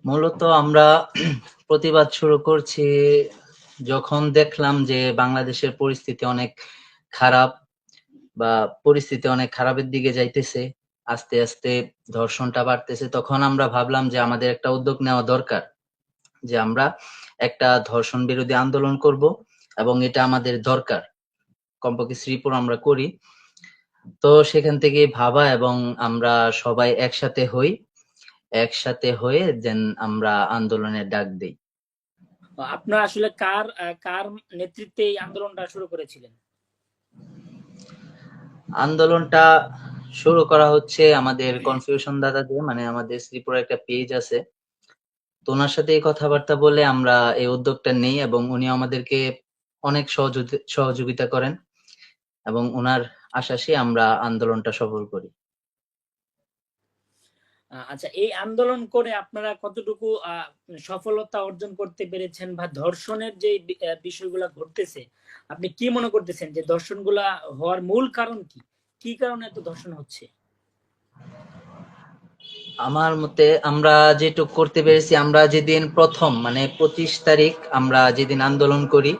মূলত আমরা প্রতিবাদ শুরু করছি যখন দেখলাম যে বাংলাদেশের পরিস্থিতি অনেক খারাপ বা পরিস্থিতি অনেক খারাপের দিকে যাইতেছে, আস্তে আস্তে ধর্ষণটা বাড়তেছে। তখন আমরা ভাবলাম যে আমাদের একটা উদ্যোগ নেওয়া দরকার, যে আমরা একটা ধর্ষণ বিরোধী আন্দোলন করব এবং এটা আমাদের দরকার, কমপক্ষে শ্রীপুর আমরা করি। তো সেখান থেকে ভাবা এবং আমরা সবাই একসাথে হয়ে দেন আমরা আন্দোলনের ডাক দিই। আপনারা আসলে কার নেতৃত্বে এই আন্দোলনটা শুরু করেছিলেন? আন্দোলনটা শুরু করা হচ্ছে আমাদের কনফিউশন দাদা দিয়ে, মানে আমাদের শ্রীপুরে একটা পেজ আছে, তো ওনার সাথে এই কথাবার্তা বলে আমরা এই উদ্যোগটা নেই এবং উনি আমাদেরকে অনেক সহযোগিতা করেন এবং ওনার আশ্বাসে আমরা আন্দোলনটা সফল করি। আচ্ছা, এই আন্দোলন করে আপনারা কতটুকু সফলতা অর্জন করতে পেরেছেন, বা ধর্ষণের যে বিষয়গুলো ঘটতেছে আপনি কি মনে করতেছেন যে ধর্ষণগুলা হওয়ার মূল কারণ কি? কি কারণে এত ধর্ষণ হচ্ছে? আমার মতে আমরা যেটুক করতে পেরেছি, আমরা যেদিন প্রথম মানে 25 তারিখ আমরা যেদিন আন্দোলন করি,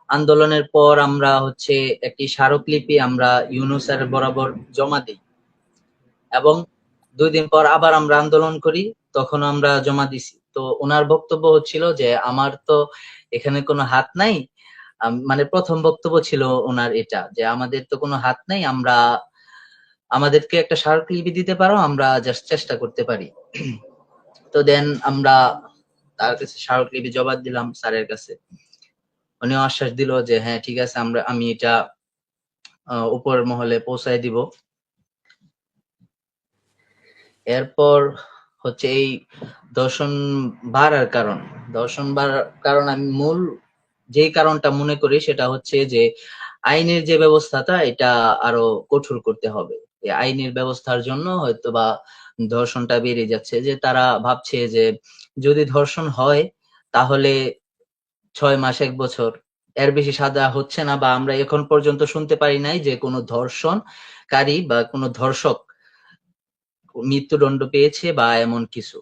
আন্দোলনের পর আমরা হচ্ছে একটি স্মারকলিপি আমরা ইউনূস স্যারের বরাবর জমা দিই এবং 2 দিন পর আবার আমরা আন্দোলন করি, তখন আমরা জমা দিছি। তো ওনার বক্তব্য হচ্ছিল যে আমার তো এখানে কোনো হাত নাই, মানে প্রথম বক্তব্য ছিল ওনার এটা, যে আমাদের তো কোনো হাত নাই, আমাদেরকে একটা স্মারকলিপি দিতে পারো, আমরা জাস্ট চেষ্টা করতে পারি। তো দেন আমরা তার কাছে স্মারকলিপি জমা দিলাম স্যারের কাছে, উনিও আশ্বাস দিল যে হ্যাঁ ঠিক আছে, আমি এটা উপরের মহলে পৌঁছায় দিব। এরপর হচ্ছে এই দর্শন বাড়ার কারণ আমি মূল যেই কারণটা মনে করি সেটা হচ্ছে যে আইনের যে ব্যবস্থাটা এটা আরো কঠোর করতে হবে। এই আইনের ব্যবস্থার জন্য হয়তোবা ধর্ষণটা বেড়ে যাচ্ছে, যে তারা ভাবছে যে যদি ধর্ষণ হয় তাহলে 6 মাস 1 বছর, এর বেশি সাজা হচ্ছে না, বা আমরা এখন পর্যন্ত শুনতে পারি নাই যে কোনো ধর্ষণকারী বা কোনো ধর্ষক মৃত্যুদণ্ড পেয়েছে বা এমন কিছু।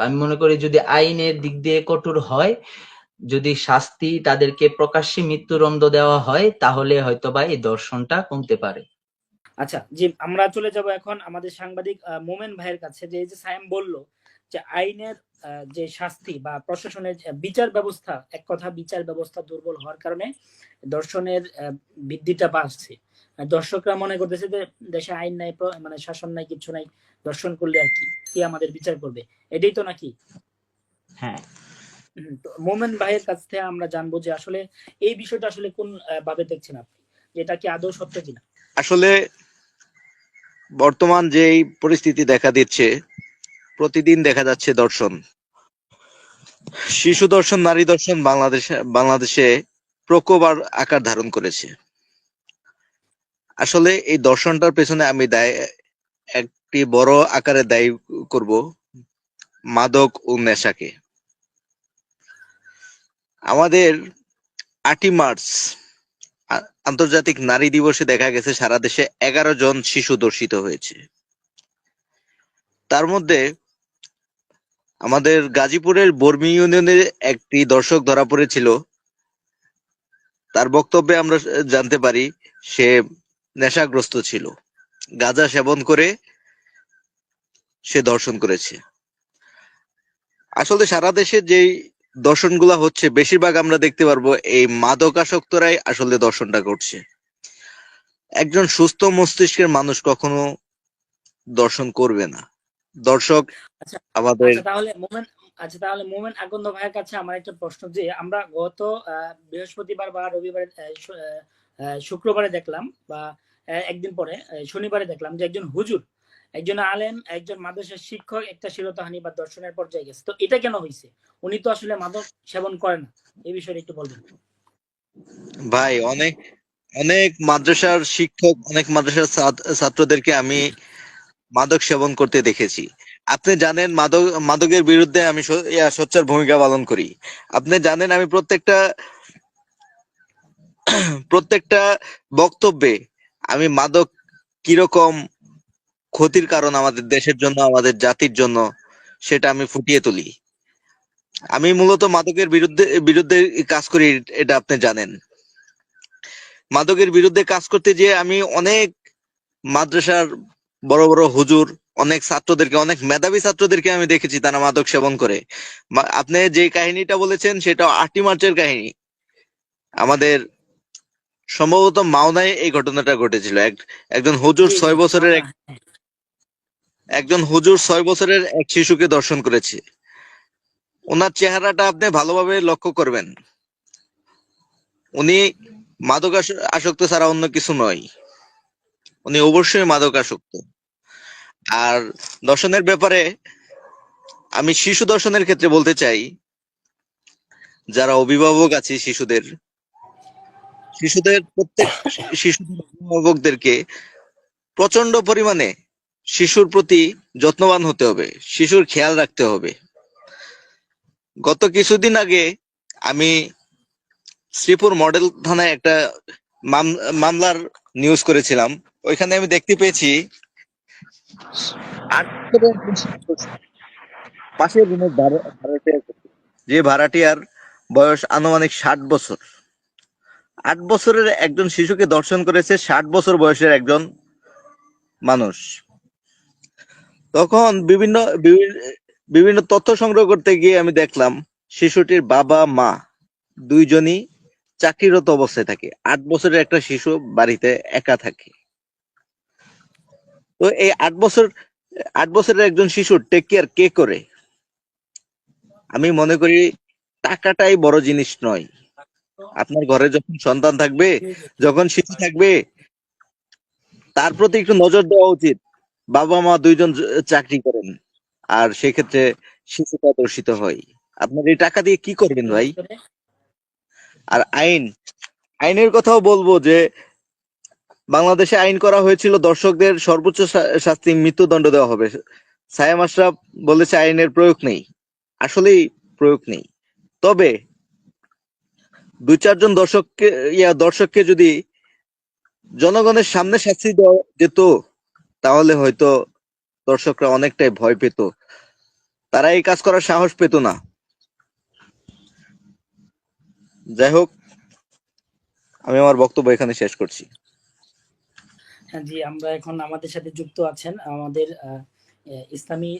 আমি মনে করি যদি আইনের দিক দিয়ে কঠোর হয়, যদি শাস্তি তাদেরকে প্রকাশ্যে মৃত্যুদণ্ড দেওয়া হয়, তাহলে হয়তোবা এই ধর্ষণটা কমতে পারে। আচ্ছা জি, আমরা চলে যাব এখন আমাদের সাংবাদিক মোমেন ভাইয়ের কাছে। যে এই যে সায়েম বলল যে আইনের যে শাস্তি বা প্রশাসনের বিচার ব্যবস্থা, এক কথা বিচার ব্যবস্থা দুর্বল হওয়ার কারণে ধর্ষণের বৃদ্ধিটা বাড়ছে। দর্শকরা মনে করতেছে যে দেশে আইন নাই, মানে শাসন নাই, কিছু নাই, দর্শন করলে আর কি আমাদের বিচার করবে, এটাই তো নাকি? হ্যাঁ, তো মোমেন ভাইয়ের কাছ থেকে আমরা জানবো যে আসলে এই বিষয়টা আসলে কোন ভাবে দেখছেন আপনি, এটা কি আদৌ সত্য কিনা? আসলে বর্তমান যে পরিস্থিতি দেখা দিচ্ছে, প্রতিদিন দেখা যাচ্ছে দর্শন, শিশু দর্শন, নারী দর্শন বাংলাদেশে প্রকোপ আকার ধারণ করেছে। আসলে এই দর্শনটার পেছনে আমি একটি বড় আকারে দায়ী করব মাদক ও নেশাকে। আমাদের 8ই মার্চ আন্তর্জাতিক নারী দিবসে দেখা গেছে সারা দেশে 11 জন শিশু ধর্ষিত হয়েছে। তার মধ্যে আমাদের গাজীপুরের বর্মি ইউনিয়নের একটি দর্শক ধরা পড়েছিল। তার বক্তব্যে আমরা জানতে পারি সে নেশাগ্রস্ত ছিল, গাঁজা সেবন করে সে ধর্ষণ করেছে। আসলে সারা দেশে যেই দর্শনগুলা হচ্ছে বেশিরভাগ আমরা দেখতে পারবো এই মাদকাসক্তরাই আসলে দর্শনটা করছে। একজন সুস্থ মস্তিষ্কের মানুষ কখনো দর্শন করবে না। দর্শক আচ্ছা আমাদের আচ্ছা তাহলে মোমেন আকন্দ ভাইয়ের কাছে আমার একটা প্রশ্ন, যে আমরা গত বৃহস্পতিবার বা রবিবারে শুক্রবারে দেখলাম, বা একদিন পরে শনিবারে দেখলাম যে একজন হুজুর, একজন আলেম, একজন মাদ্রাসার শিক্ষক একটা শিরতাহানি বা দর্শনের পর্যায়ে গেছে। তো এটা কেন হয়েছে? উনি তো আসলে মাদক সেবন করে না, এই বিষয়ে একটু বলবেন? ভাই, অনেক অনেক মাদ্রাসার শিক্ষক, অনেক মাদ্রাসার ছাত্রদেরকে আমি মাদক সেবন করতে দেখেছি। আপনি জানেন মাদকের বিরুদ্ধে আমি সোচ্চার ভূমিকা পালন করি। আপনি জানেন আমি প্রত্যেকটা বক্তব্যে আমি মাদক কিরকম ক্ষতির কারণ আমাদের দেশের জন্য, আমাদের জাতির জন্য, সেটা আমি ফুটিয়ে তুলি। আমি মূলত মাদকের বিরুদ্ধে বিরুদ্ধে কাজ করি, এটা আপনি জানেন। মাদকের বিরুদ্ধে কাজ করতে গিয়ে আমি অনেক মাদ্রাসার বড় বড় হুজুর, অনেক ছাত্রদেরকে, অনেক মেধাবী ছাত্রদেরকে আমি দেখেছি তারা মাদক সেবন করে। আপনি যে কাহিনীটা বলেছেন সেটা 8ই মার্চের কাহিনী। আমাদের সম্ভবত মাওনায় এই ঘটনাটা ঘটেছিল। একজন হুজুর জি জি 6 বছরের মাওনা, হ্যাঁ। একজন হুজুর 6 বছরের এক শিশুকে দর্শন করেছে। ওনার চেহারাটা আপনি ভালোভাবে লক্ষ্য করবেন, উনি মাদক আসক্ত ছাড়া অন্য কিছু নয়। উনি অবশ্যই মাদক আসক্ত। আর দর্শনের ব্যাপারে আমি শিশু দর্শনের ক্ষেত্রে বলতে চাই, যারা অভিভাবক আছে শিশুদের, প্রত্যেক শিশুদের অভিভাবকদেরকে প্রচন্ড পরিমাণে শিশুর প্রতি যত্নবান হতে হবে, শিশুর খেয়াল রাখতে হবে। গত কিছুদিন আগে আমি শ্রীপুর মডেল থানায় একটা মামলার নিউজ করেছিলাম। ওইখানে আমি দেখতে পেয়েছি 8 বছরের একজন শিশু পাশের রুমের ভাড়াটিয়া, যে ভাড়াটিয়ার বয়স আনুমানিক 60 বছর, 8 বছরের একজন শিশুকে ধর্ষণ করেছে 60 বছর বয়সের একজন মানুষ। তখন বিভিন্ন তথ্য সংগ্রহ করতে গিয়ে আমি দেখলাম শিশুটির বাবা মা দুইজনই চাকরিরত অবস্থায় থাকে। 8 বছরের একটা শিশু বাড়িতে একা থাকে। তো এই 8 বছরের একজন শিশুর টেক কেয়ার কে করে? আমি মনে করি টাকাটাই বড় জিনিস নয়। আপনার ঘরে যখন সন্তান থাকবে, জি জি যখন শিশু থাকবে, তার প্রতি একটু নজর দেওয়া উচিত। বাবা মা দুইজন চাকরি করেন, আর সেক্ষেত্রে শিশুটা দর্শিত হয়। আপনার এই টাকা দিয়ে কি করবেন ভাই? বিশেষ করে আর আইনের কথাও বলবো যে বাংলাদেশে আইন করা হয়েছিল দর্শকদের সর্বোচ্চ শাস্তি মৃত্যুদণ্ড দেওয়া হবে। সায়েম আশরাফ বলেছে আইনের প্রয়োগ নেই। আসলেই প্রয়োগ নেই। তবে 2-4 জন দর্শককে যদি জনগণের সামনে শাস্তি দেওয়া যেত, তাহলে হয়তো দর্শকরা অনেকটাই ভয় পেত, তারা এই কাজ করার সাহস পেত না। যাই হোক, আমি আমার বক্তব্য এখানে শেষ করছি। হ্যাঁ, জি আমরা এখন আমাদের সাথে যুক্ত আছেন আমাদের ইসলামী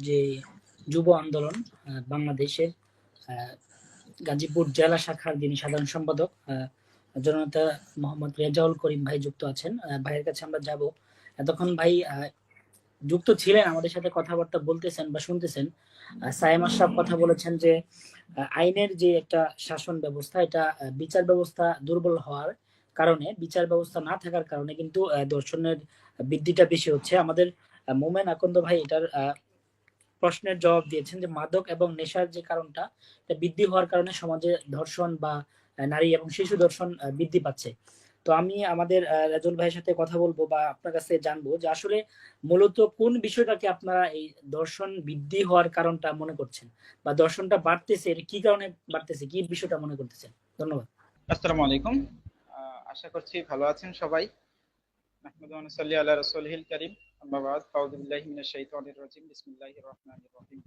যে যুব আন্দোলন বাংলাদেশের গাজীপুর জেলা শাখার যিনি সাধারণ সম্পাদক জননেতা মোহাম্মদ রেজাউল করিম ভাই যুক্ত আছেন। ভাইয়ের কাছে আমরা যাব। এতক্ষণ ভাই যুক্ত ছিলেন, আমাদের সাথে কথাবার্তা বলতেছেন বা শুনতেছেন। সায়েম আশরাফ কথা বলেছেন যে আইনের যে একটা শাসন ব্যবস্থা, এটা বিচার ব্যবস্থা দুর্বল হওয়ার কারণে, বিচার ব্যবস্থা না থাকার কারণে কিন্তু ধর্ষণের বৃদ্ধিটা বেশি হচ্ছে। আমাদের মোমেন আকন্দ ভাই এটার প্রশ্নের জবাব দিয়েছেন যে মাদক এবং নেশার যে কারণটা, এটা বৃদ্ধি হওয়ার কারণে সমাজে ধর্ষণ বা নারী এবং শিশু ধর্ষণ বৃদ্ধি পাচ্ছে। তো আমি আমাদের রাজুল ভাইয়ের সাথে কথা বলবো বা আপনার কাছে জানবো যে আসলে মূলত কোন বিষয়টাকে আপনারা এই দর্শন বৃদ্ধি হওয়ার কারণটা মনে করছেন, বা দর্শনটা বাড়তেছে এটা কি কারণে বাড়তেছে, কি বিষয়টা মনে করতেছেন? ধন্যবাদ। আসসালামু আলাইকুম। আশা করছি ভালো আছেন সবাই। নাহমাদু ওয়া নুসাল্লি আলা রাসূলিল কারীম। আম্মা বা'দ। আউযু বিল্লাহি মিনাশ শাইতানির রাজীম। বিসমিল্লাহির রাহমানির রাহিম।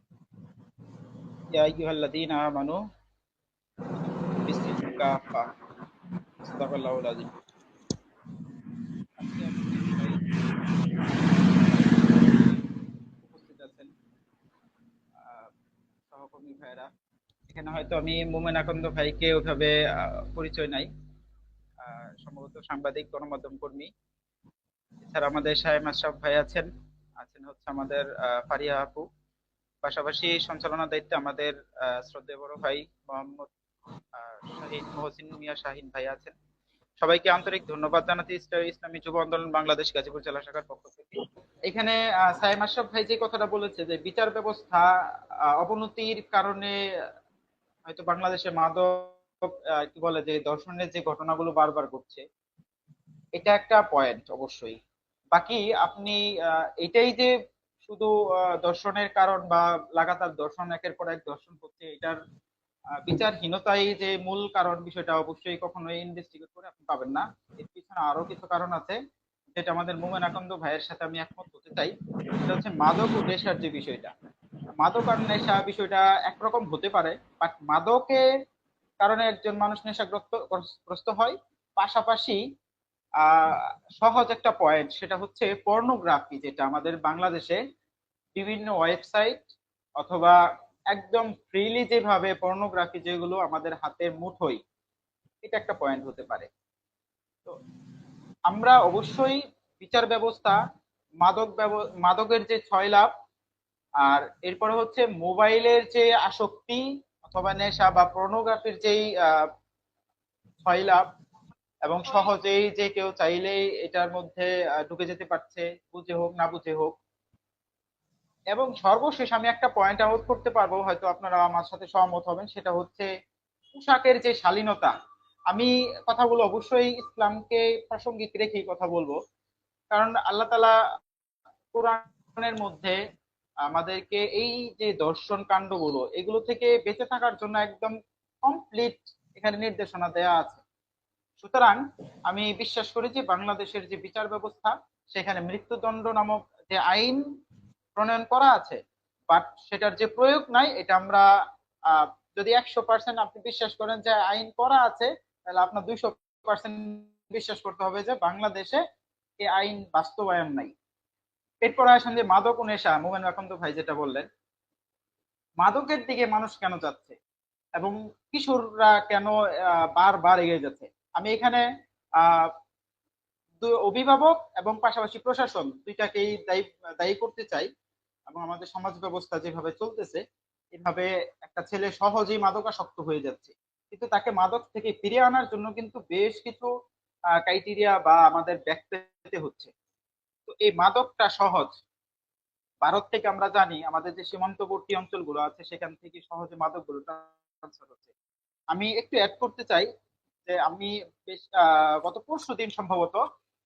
ইয়া আইয়ুহাল্লাযীনা আমানু বিসমিল্লাহি কাফা। সাদাকাল্লাহুল আযীম। আজকে আমি যে বিষয়ে উপস্থিত আছেন আহ, সহকর্মী ভাইরা, এখানে হয়তো আমি মোমেন আকন্দ ভাইকে ওইভাবে পরিচয় নাই। সম্ভবত সাংবাদিক, গণমাধ্যম কর্মী। এছাড়া আমাদের সায়েম আশরাফ ভাই আছেন, হচ্ছে আমাদের ফারিয়া আপু। পাশাপাশি সঞ্চালনার দায়িত্বে আমাদের শ্রদ্ধেয় বড় ভাই মোহাম্মদ শাহিন, মহসিন মিয়া শাহিন ভাই আছেন। সবাইকে আন্তরিক ধন্যবাদ জানাচ্ছি ইসলামী যুব আন্দোলন বাংলাদেশ গাজীপুর জেলা শাখার পক্ষ থেকে। এখানে সায়েম আশরাফ ভাই যে কথাটা বলেছে যে বিচার ব্যবস্থা অবনতির কারণে হয়তো বাংলাদেশে মাদক কি বলে যে ধর্ষণের যে ঘটনাগুলো বারবার ঘটছে, এটা একটা পয়েন্ট অবশ্যই। বাকি আপনি এটাই যে শুধু দর্শনের কারণ বা লাগাতার দর্শন, একের পর এক দর্শন হচ্ছে, এটার বিচারহীনতাই যে মূল কারণ, বিষয়টা অবশ্যই কখনোই ইনভেস্টিগেট করে আপনি পাবেন না। এর পিছনে আরো কিছু কারণ আছে, যেটা আমাদের মোমেন আকন্দ ভাইয়ের সাথে আমি একমত হতে চাই। সেটা হচ্ছে মাদক ও নেশার যে বিষয়টা, মাদক আর নেশা বিষয়টা একরকম হতে পারে, বাট মাদকের কারণে একজন মানুষ নেশাগ্রস্ত গ্রস্ত হয়। পাশাপাশি আহ সহজ একটা পয়েন্ট, সেটা হচ্ছে পর্নোগ্রাফি, যেটা আমাদের বাংলাদেশে বিভিন্ন ওয়েবসাইট অথবা একদম ফ্রিলি যেভাবে পর্নোগ্রাফি যেগুলো আমাদের হাতের মুঠোয়, এটা একটা পয়েন্ট হতে পারে। তো আমরা অবশ্যই বিচার ব্যবস্থা, মাদকের যে ছয় লাভ, আর এরপরে হচ্ছে মোবাইলের যে আসক্তি অথবা নেশা বা পর্নোগ্রাফির যেই ছয় লাভ, এবং সহজেই যে কেউ চাইলেই এটার মধ্যে ঢুকে যেতে পারছে, বুঝে হোক না বুঝে হোক। এবং সর্বশেষ আমি একটা পয়েন্ট আউট করতে পারবো, হয়তো আপনারা আমার সাথে সহমত হবেন, সেটা হচ্ছে পোশাকের যে শালীনতা। আমি কথাগুলো অবশ্যই ইসলামকে প্রাসঙ্গিক রেখেই কথা বলবো, কারণ আল্লাহ তাআলা কোরআনের মধ্যে আমাদেরকে এই যে দর্শন কাণ্ডগুলো এগুলো থেকে বেঁচে থাকার জন্য একদম কমপ্লিট এখানে নির্দেশনা দেওয়া আছে। সুতরাং আমি বিশ্বাস করি যে বাংলাদেশের যে বিচার ব্যবস্থা, সেখানে মৃত্যুদণ্ড নামক যে আইন প্রণয়ন করা আছে, বাট সেটার যে প্রয়োগ নাই, এটা আমরা আহ, যদি 100% আপনি বিশ্বাস করেন যে আইন করা আছে, তাহলে আপনার 200% বিশ্বাস করতে হবে যে বাংলাদেশে এই আইন বাস্তবায়ন নাই। এরপর আসেন যে মাদক ও নেশা, মোমেন আখন্দ ভাই যেটা বললেন, মাদকের দিকে মানুষ কেন যাচ্ছে এবং কিশোররা কেন বারবার এগিয়ে যাচ্ছে। আমি এখানে আহ অভিভাবক এবং পাশাপাশি প্রশাসন দুইটাকেই দায়ী দায়ী করতে চাই। এবং আমাদের সমাজ ব্যবস্থা যেভাবে চলতেছে, এভাবে একটা ছেলে সহজেই মাদকাসক্ত হয়ে যাচ্ছে, কিন্তু তাকে মাদক থেকে ফিরিয়ে আনার জন্য কিন্তু বেশ কিছু ক্রাইটেরিয়া বা আমাদের ব্যাক পেতে হচ্ছে। তো এই মাদকটা সহজ, ভারত থেকে আমরা জানি আমাদের যে সীমান্তবর্তী অঞ্চলগুলো আছে সেখান থেকে সহজে মাদকগুলো ট্রান্সফার হচ্ছে। আমি একটু অ্যাড করতে চাই যে আমি বেশ গত পরশু দিন সম্ভবত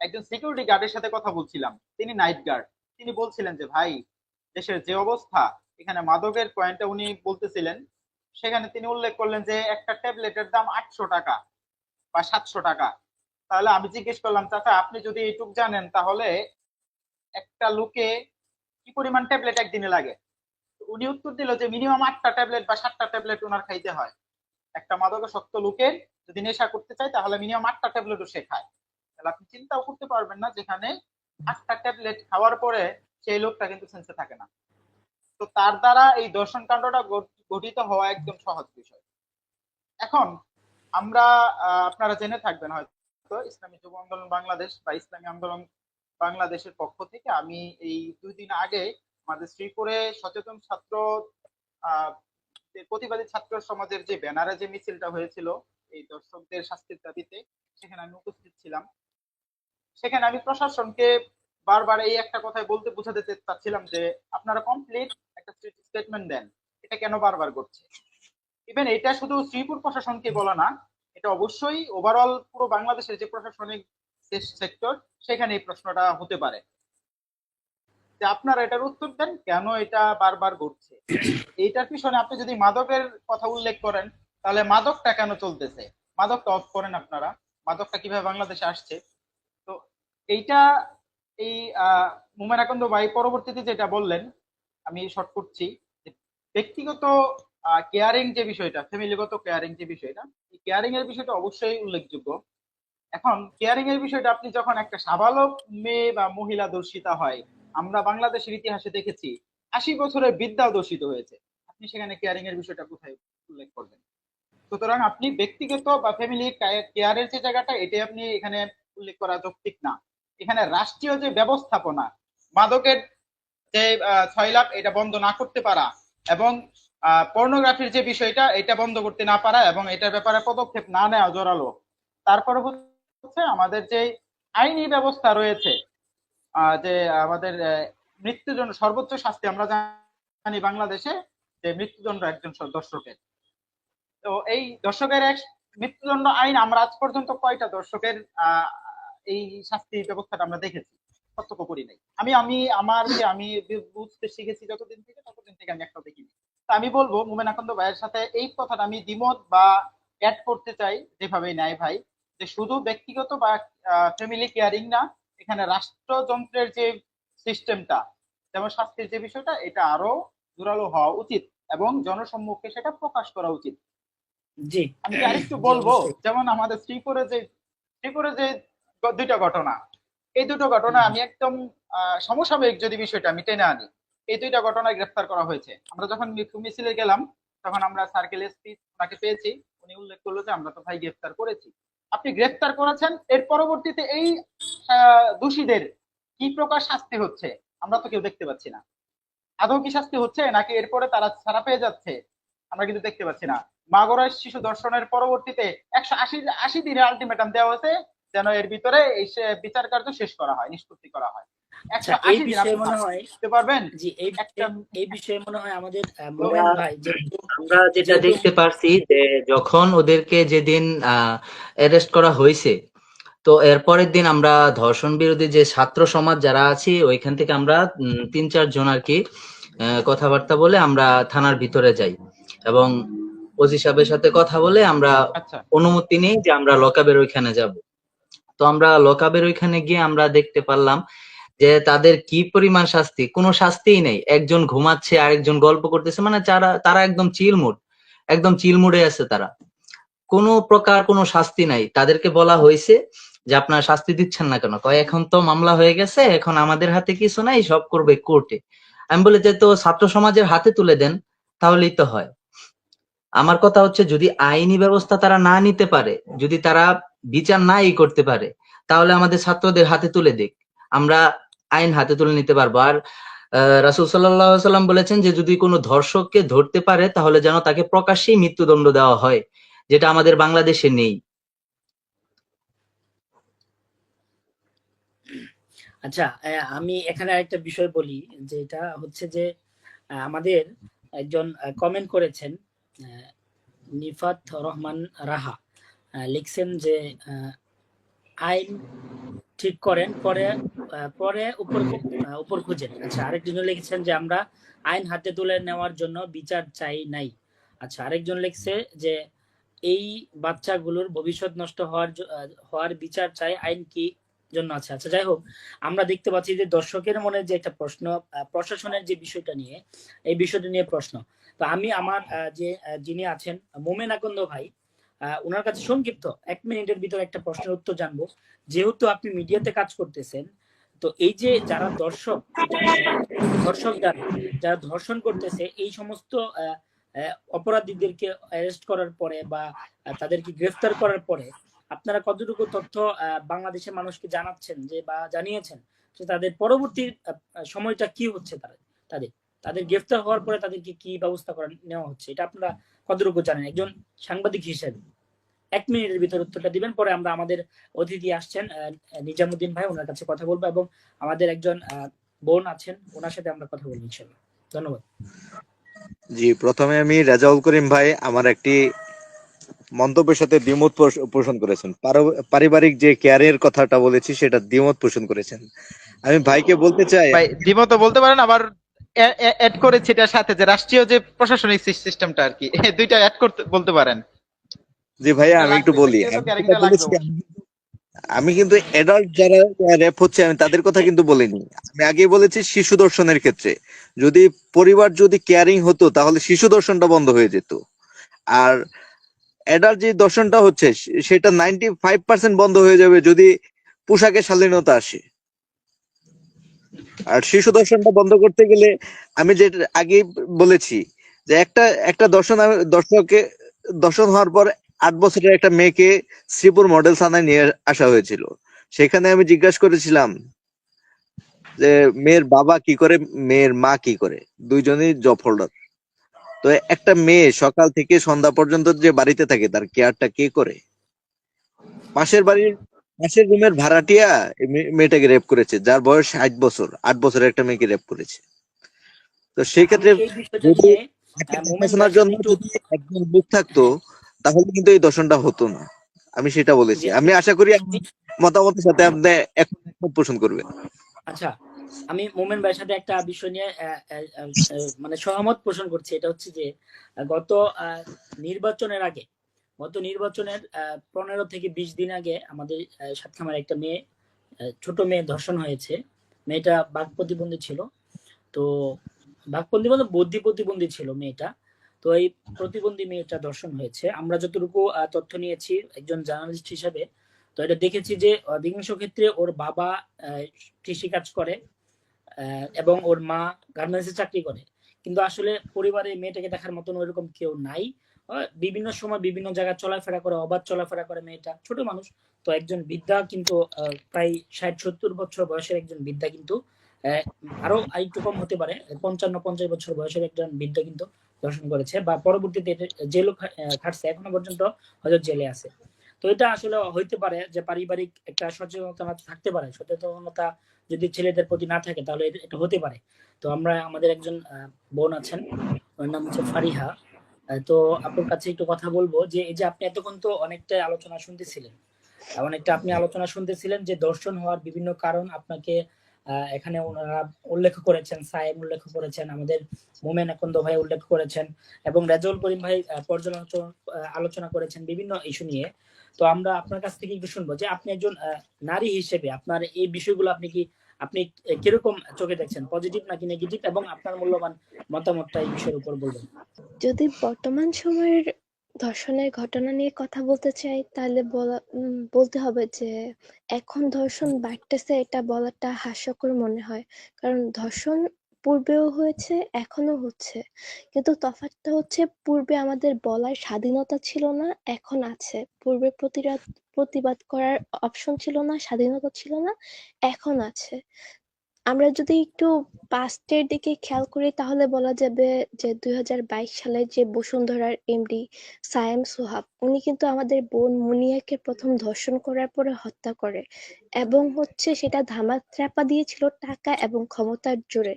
একজন সিকিউরিটি গার্ডের সাথে কথা বলছিলাম, তিনি নাইট গার্ড। তিনি বলছিলেন যে ভাই, দেশের যে অবস্থা, এখানে মাদকের পয়েন্টটা উনি বলতেছিলেন, সেখানে তিনি উল্লেখ করলেন যে একটা ট্যাবলেটের দাম 800 টাকা বা 700 টাকা। তাহলে আমি জিজ্ঞেস করলাম, চাচা আপনি যদি এইটুক জানেন, তাহলে একটা লোকে কি পরিমাণ ট্যাবলেট একদিনে লাগে? তো উনি উত্তর দিল যে মিনিমাম 8টা ট্যাবলেট বা 7টা ট্যাবলেট ওনার খাইতে হয়। একটা মাদকাসক্ত লোকের যদি নেশা করতে চায়, তাহলে মিনিমাম 8টা ট্যাবলেটও সে খায়। তাহলে আপনি চিন্তাও করতে পারবেন না, যেখানে 8টা ট্যাবলেট খাওয়ার পরে সেই লোকটা কিন্তু সেন্সে থাকে না। তো তার দ্বারা এই দর্শন কাণ্ডটা গঠিত হওয়া একদম সহজ বিষয়। এখন আমরা আপনারা জেনে থাকবেন হয়তো, ইসলামী যুব আন্দোলন বাংলাদেশ বা ইসলামী আন্দোলন বাংলাদেশের পক্ষ থেকে আমি এই 2 দিন আগে আমাদের শ্রীপুরে সচেতন ছাত্র আহ যে প্রতিবাদী ছাত্র সমাজের যে ব্যানারে যে মিছিলটা হয়েছিল এই দর্শকদের শাস্তির দাবিতে, সেখানে আমি উপস্থিত ছিলাম। সেখানে আমি প্রশাসনকে বারবার এই একটা কথাই বলতে বোঝাতে চাচ্ছিলাম যে আপনারা কমপ্লিট একটা স্টেটমেন্ট দেন, এটা কেন বারবার করছে। ইভেন এটা শুধু শ্রীপুর প্রশাসনকে বলা না, এটা অবশ্যই ওভারঅল পুরো বাংলাদেশের যে প্রশাসনিক সেক্টর, সেখানে এই প্রশ্নটা হতে পারে যে আপনারা এটার উত্তর দেন কেন এটা বারবার ঘটছে। এইটার পিছনে আপনি যদি মাদকের কথা উল্লেখ করেন, তাহলে মাদকটা কেন চলতেছে, মাদকটা অফ করেন আপনারা, মাদকটা কিভাবে বাংলাদেশে আসছে। তো এইটা এই মোমেন আকন্দ ভাই পরবর্তীতে যেটা বললেন, আমি শর্ট করছি, যে ব্যক্তিগত কেয়ারিং যে বিষয়টা, ফ্যামিলিগত কেয়ারিং যে বিষয়টা, এই কেয়ারিং এর বিষয়টা অবশ্যই উল্লেখযোগ্য। এখন কেয়ারিং এর বিষয়টা, আপনি যখন একটা সাবালক মেয়ে বা মহিলা দর্শিতা হয়, আমরা বাংলাদেশের ইতিহাসে দেখেছি 80 বছরের বৃদ্ধাও দর্শিত হয়েছে, আপনি সেখানে কেয়ারিং এর বিষয়টা কোথায় উল্লেখ করবেন? সুতরাং আপনি ব্যক্তিগত বা ফ্যামিলি কেয়ারের যে জায়গাটা, এটাই আপনি এখানে উল্লেখ করা যৌক্তিক না। এখানে রাষ্ট্রীয় যে ব্যবস্থাপনা, মাদকের যে 6 লাখ এটা বন্ধ না করতে পারা, এবং পর্নোগ্রাফির যে বিষয়টা এটা বন্ধ করতে না পারা, এবং এটার ব্যাপারে পদক্ষেপ না নেওয়া জোরালো। তারপরে হচ্ছে আমাদের যে আইনি ব্যবস্থা রয়েছে, যে আমাদের মৃত্যুদণ্ড সর্বোচ্চ শাস্তি আমরা জানি বাংলাদেশে যে মৃত্যুদণ্ড একজন দর্শকের। তো এই দর্শকের এক মৃত্যুদণ্ড আইন আমরা আজ পর্যন্ত কয়টা দর্শকের এই শাস্তি ব্যবস্থাটা আমরা দেখেছি? প্রত্যক্ষ করি নাই। আমি আমি আমার যে আমি বুঝতে শিখেছি যতদিন থেকে, ততদিন থেকে আমি একটা দেখিনি। তো আমি বলবো মোমেন আকন্দ ভাইয়ের সাথে এই কথাটা আমি দ্বিমত বা অ্যাড করতে চাই, যেভাবে নেয় ভাই, যে শুধু ব্যক্তিগত বা ফ্যামিলি কেয়ারিং না, এখানে রাষ্ট্রযন্ত্রের যে সিস্টেমটা, যেমন শাস্তির যে বিষয়টা, এটা আরো জোরালো হওয়া উচিত এবং জনসম্মুখে সেটা প্রকাশ করা উচিত। জি আমি কি আরেকটু জি, বলবো, অবশ্যই। যেমন আমাদের শ্রীপুরে যে দুইটা ঘটনা, এই দুটো ঘটনা আমি একদম সমসাময়িক যদি বিষয়টা আমি টেনে আনি, এই দুইটা ঘটনায় গ্রেফতার করা হয়েছে। আমরা যখন মিছিলে গেলাম তখন আমরা সার্কেল এসপি ওনাকে পেয়েছি, উনি উল্লেখ করলো যে আমরা তো ভাই গ্রেফতার করেছি। আপনি গ্রেফতার করেছেন, এর পরবর্তীতে এই দোষীদের কি প্রকার শাস্তি হচ্ছে আমরা তো কেউ দেখতে পাচ্ছি না। আদৌ কি শাস্তি হচ্ছে নাকি এরপরে তারা ছাড়া পেয়ে যাচ্ছে আমরা কিন্তু দেখতে পাচ্ছি না। মাগুরায় শিশু ধর্ষণের পরবর্তীতে 180 দিনের আলটিমেটাম দেওয়া হয়েছে যেন এর ভিতরে এই বিচার কার্য শেষ করা হয়, নিষ্পত্তি করা হয়। আচ্ছা, এই 180 দিন বিষয়ে আপনি মনে হয়, ভাবতে পারবেন? জি একটা এই বিষয়ে মনে হয় আমাদের আমরা মোমেন ভাই আমরা যেটা যেহেতু দেখতে পারছি যে যখন ওদেরকে যেদিন অ্যারেস্ট করা হয়েছে, তো এর পরের দিন আমরা ধর্ষণ বিরোধী যে ছাত্র সমাজ যারা আছি ওইখান থেকে আমরা 3-4 জন আর কি কথাবার্তা বলে আমরা থানার ভিতরে যাই এবং ওসি সাহেবের সাথে কথা বলে আমরা আচ্ছা অনুমতি নিই যে আমরা লকআপের ওইখানে যাব। তো আমরা লকআপের ওইখানে গিয়ে আমরা দেখতে পারলাম যে তাদের কি পরিমাণ শাস্তি, কোনো শাস্তিই নেই। একজন ঘুমাচ্ছে, আরেকজন গল্প করতেছে, মানে তারা তারা একদম চিল মুডে আছে তারা। কোনো প্রকার কোনো শাস্তি নাই। তাদেরকে বলা হয়েছে যে আপনারা শাস্তি দিচ্ছেন না কেন? কয় এখন তো মামলা হয়ে গেছে, এখন আমাদের হাতে কিছু নাই, সব করবে কোর্টে। আমি বলি যে তো ছাত্র সমাজের হাতে তুলে দেন, তাহলেই তো হয়। আমার কথা হচ্ছে যদি আইনি ব্যবস্থা তারা না নিতে পারে, যদি তারা বিচার নাই করতে পারে, তাহলে আমাদের ছাত্রদের হাতে তুলে দিক, আমরা আইন হাতে তুলে নিতে পারবো। আর রাসূল সাল্লাল্লাহু আলাইহি সাল্লাম বলেছেন যে যদি কোনো ধর্ষককে ধরতে পারে তাহলে যেন তাকে প্রকাশ্যেই মৃত্যুদণ্ড দেওয়া হয়, যেটা আমাদের বাংলাদেশে নেই। আচ্ছা, আমি এখানে একটা বিষয় বলি, যে এটা হচ্ছে যে আমাদের একজন কমেন্ট করেছেন, আহ, নিফাত রহমান রাহা, লিখছেন যে আইন ঠিক করেন, পরে পরে উপর খুঁজেন। আচ্ছা, আরেকজন লিখেছেন যে আমরা আইন হাতে তুলে নেওয়ার জন্য বিচার চাই নাই। আচ্ছা, আরেকজন লিখছে যে এই বাচ্চাগুলোর ভবিষ্যৎ নষ্ট হওয়ার বিচার চাই, আইন কি জন্য আছে। আচ্ছা, যাই হোক, আমরা দেখতে পাচ্ছি যে দর্শকের মনে যে একটা প্রশ্ন, প্রশাসনের যে বিষয়টা নিয়ে, এই বিষয়টা নিয়ে প্রশ্ন। তো আমি আমার যিনি আছেন মোমেন আকন্দ ভাই, ওনার কাছে সংক্ষিপ্ত 1 মিনিটের ভিতরে একটা প্রশ্নের উত্তর জানবো। যেহেতু আপনি মিডিয়াতে কাজ করতেছেন, তো এই যে যারা ধর্ষক যারা ধর্ষণ করতেছে, এই সমস্ত অপরাধীদেরকে অ্যারেস্ট করার পরে বা তাদেরকে গ্রেফতার করার পরে আপনারা কতটুকু তথ্য বাংলাদেশের মানুষকে জানাচ্ছেন, যে বা জানিয়েছেন যে তাদের পরবর্তী সময়টা কি হচ্ছে, তাদের তাদের গ্রেফতার হওয়ার পরে তাদেরকে কি ব্যবস্থা নেওয়া হচ্ছে, এটা আপনারা কতটুকু জানেন একজন সাংবাদিক হিসেবে? 1 মিনিটের ভিতর উত্তরটা দিবেন, পরে আমরা আমাদের অতিথি আসছেন নিজামুদ্দিন ভাই, ওনার কাছে কথা বলবো, এবং আমাদের একজন বোন আছেন, ওনার সাথে আমরা কথা বলবো ইনশাআল্লাহ। ধন্যবাদ। জি, প্রথমে আমি রেজাউল করিম ভাই আমার একটি মন্তব্যের সাথে দ্বিমত পোষণ করেছেন। পারিবারিক যে কেয়ারের কথাটা বলেছি সেটা দ্বিমত পোষণ করেছেন। আমি ভাইকে বলতে চাই, ভাই দ্বিমত বলতে পারেন, আবার অ্যাড করেছি এটার সাথে যে রাষ্ট্রীয় যে প্রশাসনিক সিস্টেমটা আর কি, এই দুইটা অ্যাড করতে বলতে পারেন। জি ভাইয়া এটা আমি একটু লাগবে, বলি। ব্যক্তিগত আমি যেটা ক্যারিংটা লাগবে বলেছি, অবশ্যই। আমি কিন্তু এডাল্ট যারা রেপ হচ্ছে আমি তাদের কথা কিন্তু বলিনি। আমি আগেই বলেছি শিশু দর্শনের ক্ষেত্রে যদি পরিবার যদি কেয়ারিং হতো তাহলে শিশু দর্শনটা বন্ধ হয়ে যেত। আর এডাল্ট যে দর্শনটা হচ্ছে সেটা 95% বন্ধ হয়ে যাবে যদি পোশাকের শালীনতা আসে। আর শিশু দর্শনটা বন্ধ করতে গেলে আমি যে আগে বলেছি যে একটা দর্শকে দর্শন হওয়ার পর 8 বছরের একটা মেয়েকে শ্রীপুর মডেল থানায় নিয়ে আসা হয়েছিল। সেখানে আমি জিজ্ঞাসা করেছিলাম যে মেয়ের বাবা কি করে, মেয়ের মা কি করে, দুইজনই জব হোল্ডার। তো একটা মেয়ে সকাল থেকে সন্ধ্যা পর্যন্ত যে বাড়িতে থাকে তার কেয়ারটা কে করে? পাশের রুমের ভাড়াটিয়া মেয়েটাকে রেপ করেছে, যার বয়স 60 বছর, 8 বছরের একটা মেয়েকে রেপ করেছে। তো সেই আমি ক্ষেত্রে এই বিষয়টা যদি নিয়ে একটা মোমেন দেখাশোনার ভাইয়ের সাথে জন্য একটু, যদি একজন লোক থাকতো তাহলে কিন্তু এই দর্শনটা হতো না। আমি সেটা বলেছি। যে আমি আশা করি আপনি মতামতের সাথে আপনি এখন একমত পোষণ করবেন। আচ্ছা, আমি মোমেন ভাইয়ের সাথে একটা বিষয় নিয়ে মানে সহমত পোষণ করছি। এটা হচ্ছে যে গত নির্বাচনের আগে, গত নির্বাচনের 15 থেকে 20 দিন আগে আমাদের সাতক্ষীরার একটা মেয়ে, ছোট মেয়ে ধর্ষণ হয়েছে। মেয়েটা বাক প্রতিবন্ধী ছিল। তো বাকপন্থী মানে বুদ্ধি প্রতিবন্ধী ছিল মেয়েটা। তো এই প্রতিবন্ধী মেয়েটা ধর্ষণ হয়েছে। আমরা যতটুকু তথ্য নিয়েছি একজন জার্নালিস্ট হিসেবে, তো এটা দেখেছি যে অধিকাংশ ক্ষেত্রে ওর বাবা কৃষি কাজ করে এবং ওর মা গার্মেন্টসে চাকরি করে। কিন্তু আসলে পরিবারে মেয়েটাকে দেখার মতন ওইরকম কেউ নাই। বিভিন্ন সময় বিভিন্ন জায়গায় চলাফেরা করে, অবাধ চলাফেরা করে মেয়েটা, ছোট মানুষ। তো একজন বৃদ্ধা কিন্তু প্রায় 60-70 বছর বয়সের একজন বৃদ্ধা কিন্তু আহ, আরো আরেকটু কম হতে পারে, 55-50 বছর বয়সের একজন বৃদ্ধা কিন্তু ধর্ষণ করেছে, বা পরবর্তীতে জেলও খাটছে, এখনো পর্যন্ত হয়তো জেলে আছে। তো এটা আসলে হইতে পারে যে পারিবারিক একটা সচেতনতা থাকতে পারে, সচেতনতা যদি ছেলেদের প্রতি না থাকে তাহলে এটা হতে পারে। তো আমরা আমাদের একজন বোন আছেন, ওর নাম হচ্ছে ফারিহা। তো আপনার কাছে একটু কথা বলবো যে এই যে আপনি এতক্ষণ তো অনেকটা আলোচনা শুনতেছিলেন, অনেকটা আপনি আলোচনা শুনতেছিলেন যে দর্শন হওয়ার বিভিন্ন কারণ আপনাকে এখানে ওনারা উল্লেখ করেছেন, সায়েম উল্লেখ করেছেন, আমাদের মোমেন আকন্দ ভাই উল্লেখ করেছেন, এবং রেজাউল করিম ভাই পর্যালোচনা আলোচনা করেছেন বিভিন্ন ইস্যু নিয়ে। তো আমরা আপনার কাছ থেকে একটু শুনবো যে আপনি একজন নারী হিসেবে আপনার এই বিষয়গুলো আপনি কিরকম চোখে দেখছেন, পজিটিভ নাকি নেগেটিভ, এবং আপনার মূল্যবান মতামতটা এই বিষয়ের উপর বলবেন। যদি বর্তমান সময়ের ধর্ষণের ঘটনা নিয়ে কথা বলতে চাই, তাহলে বলতে হবে যে এখন ধর্ষণ বাড়তেছে, এটা বলাটা হাস্যকর মনে হয়। কারণ ধর্ষণ পূর্বেও হয়েছে, এখনো হচ্ছে। কিন্তু তফাৎটা হচ্ছে, পূর্বে আমাদের বলার স্বাধীনতা ছিল না, এখন আছে। পূর্বে প্রতিবাদ করার অপশন ছিল না, স্বাধীনতা ছিল না, এখন আছে। আমরা যদি একটু পাস্টের দিকে খেয়াল করি, তাহলে বলা যাবে যে 2022 সালে যে বসুন্ধরার এমডি সায়েম সোহাগ, উনি কিন্তু আমাদের বোন মুনিয়াকে প্রথম ধর্ষণ করার পরে হত্যা করে, এবং সেটা ধামাচাপা দিয়েছিল টাকা এবং ক্ষমতার জোরে।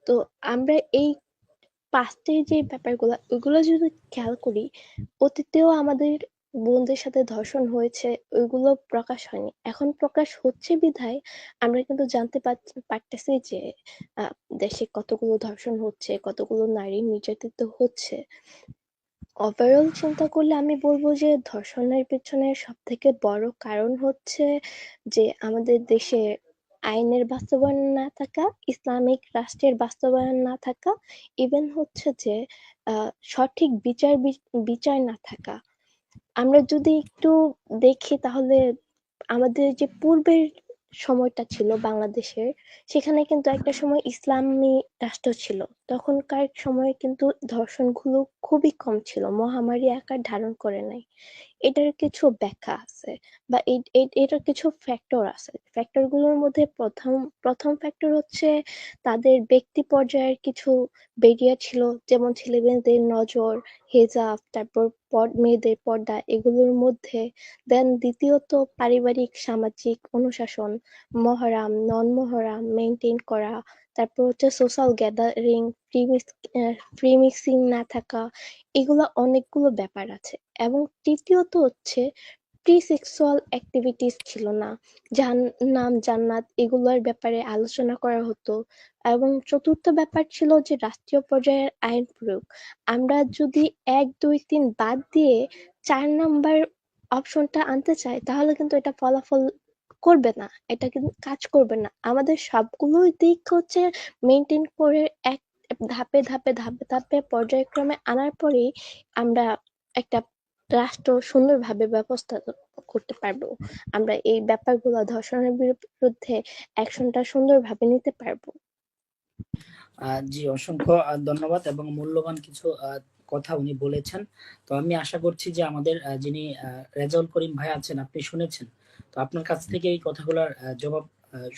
তো আমরা এই পাস্টের যে ব্যাপারগুলো, ওইগুলো যদি খেয়াল করি, অতীতেও আমাদের বোনদের সাথে ধর্ষণ হয়েছে, ওইগুলো প্রকাশ হয়নি, এখন প্রকাশ হচ্ছে বিধায় আমরা কিন্তু জানতে পারতেছি যে আহ, দেশে কতগুলো ধর্ষণ হচ্ছে, কতগুলো নারী নির্যাতিত হচ্ছে। ওভারঅল চিন্তা করলে আমি বলবো যে ধর্ষণের পেছনে সব থেকে বড় কারণ হচ্ছে যে আমাদের দেশে আইনের বাস্তবায়ন না থাকা, ইসলামিক রাষ্ট্রের বাস্তবায়ন না থাকা, ইভেন যে সঠিক বিচার না থাকা। আমরা যদি একটু দেখি, তাহলে আমাদের যে পূর্বের সময়টা ছিল বাংলাদেশের, সেখানে কিন্তু একটা সময় ইসলামী রাষ্ট্র ছিল। তখনকার সময়ে কিন্তু ধর্ষণগুলো খুবই কম ছিল, মহামারী আকার ধারণ করে নাই। এটার কিছু ব্যাখ্যা আছে, বা এটার কিছু ফ্যাক্টর আছে। ফ্যাক্টর গুলোর মধ্যে প্রথম প্রথম ফ্যাক্টর হচ্ছে তাদের ব্যক্তি পর্যায়ের কিছু বেরিয়া ছিল, যেমন ছেলেমেয়েদের নজর, হেজাব, তারপর মেয়েদের পর্দা, এগুলোর মধ্যে। দেন দ্বিতীয়ত পারিবারিক সামাজিক অনুশাসন, মহরম নন মহরম মেনটেন করা, তারপর সোশ্যাল গ্যাদারিং, ফ্রি মিক্সিং না থাকা, এগুলো অনেকগুলো ব্যাপার আছে। এবং তৃতীয়ত প্রি সেক্সুয়াল অ্যাক্টিভিটিস ছিল না, জাহান্নাম জান্নাত এগুলোর ব্যাপারে আলোচনা করা হতো। এবং চতুর্থ ব্যাপার ছিল যে রাষ্ট্রীয় পর্যায়ের আইন প্রয়োগ। আমরা যদি 1 2 3 বাদ দিয়ে 4 নাম্বার অপশনটা আনতে চাই, তাহলে কিন্তু এটা ফলাফল করবে না, এটা কিন্তু কাজ করবে না। আমাদের সবগুলোই দিক মেনটেন করে এক ধাপে ধাপে ধাপে ধাপে পর্যায়ক্রমে আনার পরেই আমরা একটা রাষ্ট্র সুন্দরভাবে ব্যবস্থা করতে পারবো। আমরা এই ব্যাপারগুলো, ধর্ষণের বিরুদ্ধে অ্যাকশনটা সুন্দরভাবে নিতে পারবো। জি, অসংখ্য ধন্যবাদ, এবং মূল্যবান কিছু কথা উনি বলেছেন। তো আমি আশা করছি যে আমাদের যিনি রেজাউল করিম ভাই আছেন, আপনি শুনেছেন, তো আপনার কাছ থেকে এই কথাগুলোর জবাব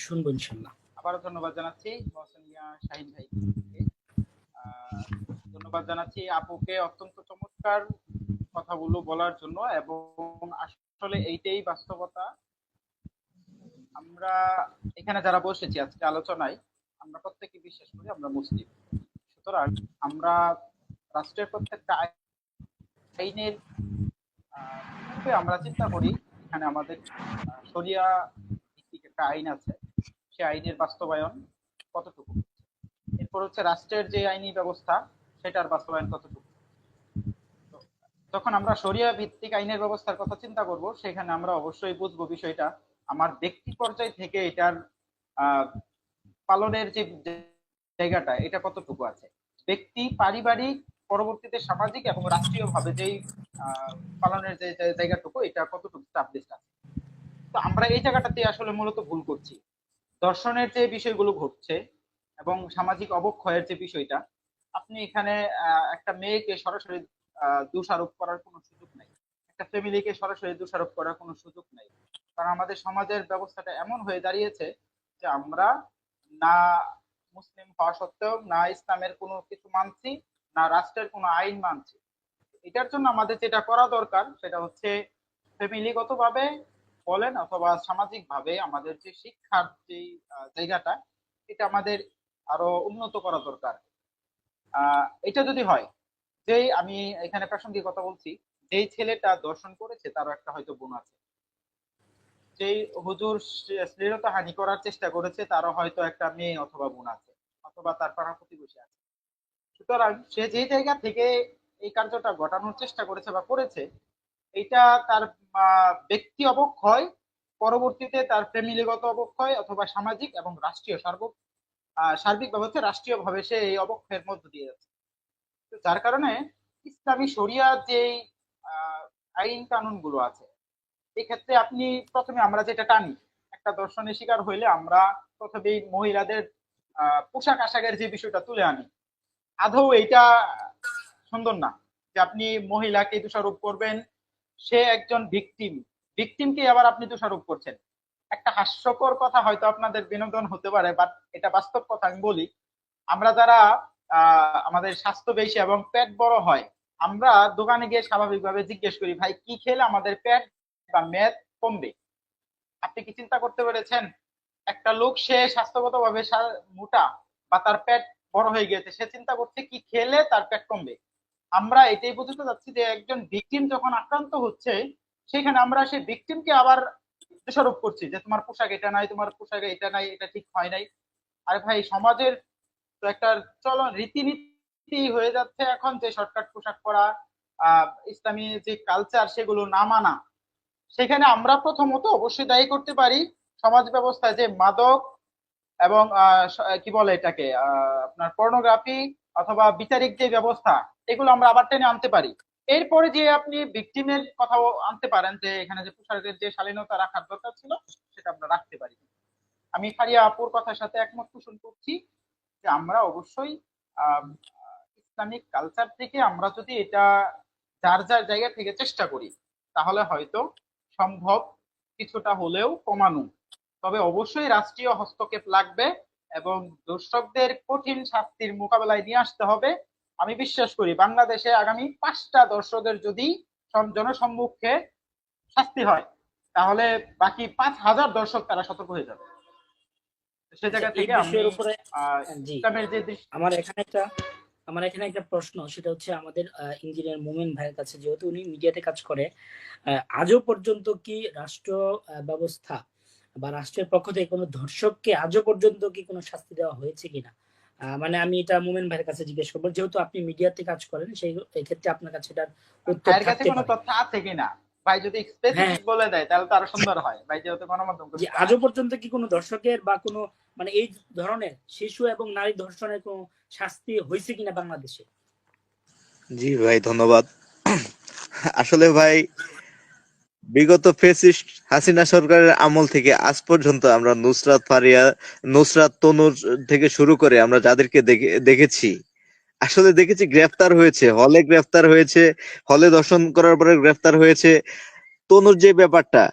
শুনবো ইনশাল্লাহ। আবারও ধন্যবাদ জানাচ্ছি মহসিন মিয়া শাহিন ভাইকে। ধন্যবাদ জানাচ্ছি আপুকে অত্যন্ত চমৎকার কথাগুলো বলার জন্য। এবং আসলে এইটাই বাস্তবতা। আমরা এখানে যারা বসেছি আজকে আলোচনায়, আমরা প্রত্যেকে বিশ্বাস করি আমরা মুসলিম। সুতরাং আমরা রাষ্ট্রের প্রত্যেকটা আইনের পূর্বে আমরা চিন্তা করি এখানে আমাদের শরিয়া ভিত্তিক একটা আইন আছে, সে আইনের বাস্তবায়ন কতটুকু। এরপর হচ্ছে রাষ্ট্রের যে আইনি ব্যবস্থা, সেটার বাস্তবায়ন কতটুকু। তো যখন আমরা শরিয়া ভিত্তিক আইনের ব্যবস্থার কথা চিন্তা করব, সেখানে আমরা অবশ্যই বুঝবো বিষয়টা আমার ব্যক্তি পর্যায় থেকে এটার আহ পালনের যে জায়গাটা এটা কতটুকু আছে, ব্যক্তি, পারিবারিক, পরবর্তীতে সামাজিক এবং রাষ্ট্রীয় ভাবে যেই আহ, পালনের যে জায়গাটুকু এটা কতটুকু স্টাবলিশড আছে। তো আমরা এই জায়গাটাতে আসলে মূলত ভুল করছি। দর্শনের যে বিষয়গুলো ঘটছে এবং সামাজিক অবক্ষয়ের যে বিষয়টা, আপনি এখানে একটা মেয়েকে সরাসরি দোষারোপ করার কোনো সুযোগ নাই, একটা ফ্যামিলিকে সরাসরি দোষারোপ করার কোনো সুযোগ নাই। কারণ আমাদের সমাজের ব্যবস্থাটা এমন হয়ে দাঁড়িয়েছে যে আমরা না মুসলিম হওয়া সত্ত্বেও না ইসলামের কোনো কিছু মানছি, না রাষ্ট্রের কোনো আইন মানছি। এটার জন্য আমাদের যেটা করা দরকার সেটা হচ্ছে ফ্যামিলিগত ভাবে বলেন অথবা সামাজিক ভাবে আমাদের যে শিক্ষার যে জায়গাটা, এটা আমাদের আরো উন্নত করা দরকার। এটা যদি হয়, যেই আমি এখানে প্রাসঙ্গিক কথা বলছি, যেই ছেলেটা দর্শন করেছে তারও একটা হয়তো বোন আছে, যেই হুজুর শ্লীলতা হানি করার চেষ্টা করেছে তারও হয়তো একটা মেয়ে অথবা বোন আছে, অথবা তার পাড়া প্রতিবেশী আছে। সুতরাং সে যে জায়গা থেকে এই কার্যটা ঘটানোর চেষ্টা করেছে বা করেছে, এটা তার ব্যক্তি অবক্ষয়, পরবর্তীতে তার ফ্যামিলিগত অবক্ষয় অথবা সামাজিক এবং রাষ্ট্রীয় সার্বিকভাবে হচ্ছে রাষ্ট্রীয় ভাবে সে এই অবক্ষয়ের মধ্য দিয়ে যাচ্ছে। তো যার কারণে ইসলামী শরিয়ার যে আইন কানুন গুলো আছে, এক্ষেত্রে আপনি প্রথমে আমরা যেটা টানি, একটা দর্শনের শিকার হইলে আমরা প্রথমেই মহিলাদের পোশাক আশাকের যে বিষয়টা তুলে আনি। আদৌ এইটা সুন্দর না যে আপনি মহিলাকে দোষারোপ করবেন, সে একজন ভিকটিম, ভিকটিমকে আবার আপনি দোষারোপ করছেন। একটা হাস্যকর কথা হয়তো আপনাদের বিনোদন হতে পারে, বাট এটা বাস্তব কথা আমি বলি। আমরা যারা আমাদের স্বাস্থ্য বেশি এবং পেট বড় হয়, আমরা দোকানে গিয়ে স্বাভাবিকভাবে জিজ্ঞেস করি, ভাই কি খেলে আমাদের পেট বা মেদ কমবে? আপনি কি চিন্তা করতে পেরেছেন, একটা লোক সে স্বাস্থ্যগত ভাবে মোটা বা তার পেট বড় হয়ে গেছে, সে চিন্তা করছে কি খেলে তার পেট কমবে। আমরা এটাই বুঝতে চাচ্ছি যে একজন ভিকটিম যখন আক্রান্ত হচ্ছে, সেখানে আমরা সেই ভিকটিমকে আবার দোষারোপ করছি যে তোমার পোশাক এটা নাই, তোমার পোশাকে এটা নাই, এটা ঠিক হয় নাই। আরে ভাই, সমাজের তো একটা চলন রীতিনীতি হয়ে যাচ্ছে এখন যে শর্টকাট পোশাক পরা, ইসলামী যে কালচার সেগুলো না মানা। সেখানে আমরা প্রথমত অবশ্যই দায়ী করতে পারি সমাজ ব্যবস্থায় যে মাদক এবং কি বলে এটাকে আপনার পর্নোগ্রাফি অথবা বিচারিক যে ব্যবস্থা, এগুলো আমরা আবার টেনে আনতে পারি। এরপরে যে আপনি ভিকটিমের কথাও আনতে পারেন যে এখানে যে পোশাকের যে শালীনতা রাখার দরকার ছিল সেটা আমরা রাখতে পারি। আমি ফারিয়া আপুর কথার সাথে একমত পোষণ করছি যে আমরা অবশ্যই আহ ইসলামিক কালচার থেকে আমরা যদি এটা যার যার জায়গা থেকে চেষ্টা করি, তাহলে হয়তো সম্ভব কিছুটা হলেও কমানো। তবে অবশ্যই রাষ্ট্রীয় হস্তক্ষেপ লাগবে এবং দর্শকদের কঠিন শাস্তির মোকাবেলায় নিয়ে আসতে হবে। আমি বিশ্বাস করি বাংলাদেশে আগামী 5টা দর্শকের যদি জনসম্মুখে শাস্তি হয়, তাহলে বাকি 5,000 দর্শক তারা সতর্ক হয়ে যাবে। সে জায়গা এই থেকে আমি বিষয়ের উপরে জি, ইসলামের যে আমার এখানে একটা প্রশ্ন, সেটা হচ্ছে আমাদের ইঞ্জিনিয়ার মোমেন ভাইয়ের কাছে, যেহেতু উনি মিডিয়াতে কাজ করে, আজও পর্যন্ত কি রাষ্ট্র ব্যবস্থা বা রাষ্ট্রের পক্ষ থেকে কোনো ধর্ষককে আজও পর্যন্ত কি কোনো শাস্তি দেওয়া হয়েছে কিনা? মানে আমি এটা মোমেন ভাইয়ের কাছে জিজ্ঞেস করবো, যেহেতু আপনি মিডিয়াতে কাজ করেন, সেই ক্ষেত্রে আপনার কাছে এটার উত্তর ভাইয়ের কাছে থাকতে কোনো পারে। তথ্য আছে কিনা, ভাই যদি হ্যাঁ, স্পেসিফিক বলে দেয় তাহলে তো আরো সুন্দর হয়, ভাই যেহেতু গণমাধ্যম যে করছে। আজও পর্যন্ত কি কোনো দর্শকের বা কোনো মানে এই ধরনের শিশু এবং নারী ধর্ষণের কোনো শাস্তি হয়েছে কিনা বাংলাদেশে? জি ভাই, ধন্যবাদ। আসলে ভাই, বিগত ফ্যাসিস্ট হাসিনা সরকারের আমল থেকে আজ পর্যন্ত আমরা নুসরাত ফারিয়া, নুসরাত তনুর থেকে শুরু করে আমরা যাদেরকে দেখেছি, আসলে দেখেছি গ্রেফতার হয়েছে, হলে গ্রেফতার হয়েছে, হলে দর্শন করার পরে গ্রেফতার হয়েছে। তনুর যে ব্যাপারটা,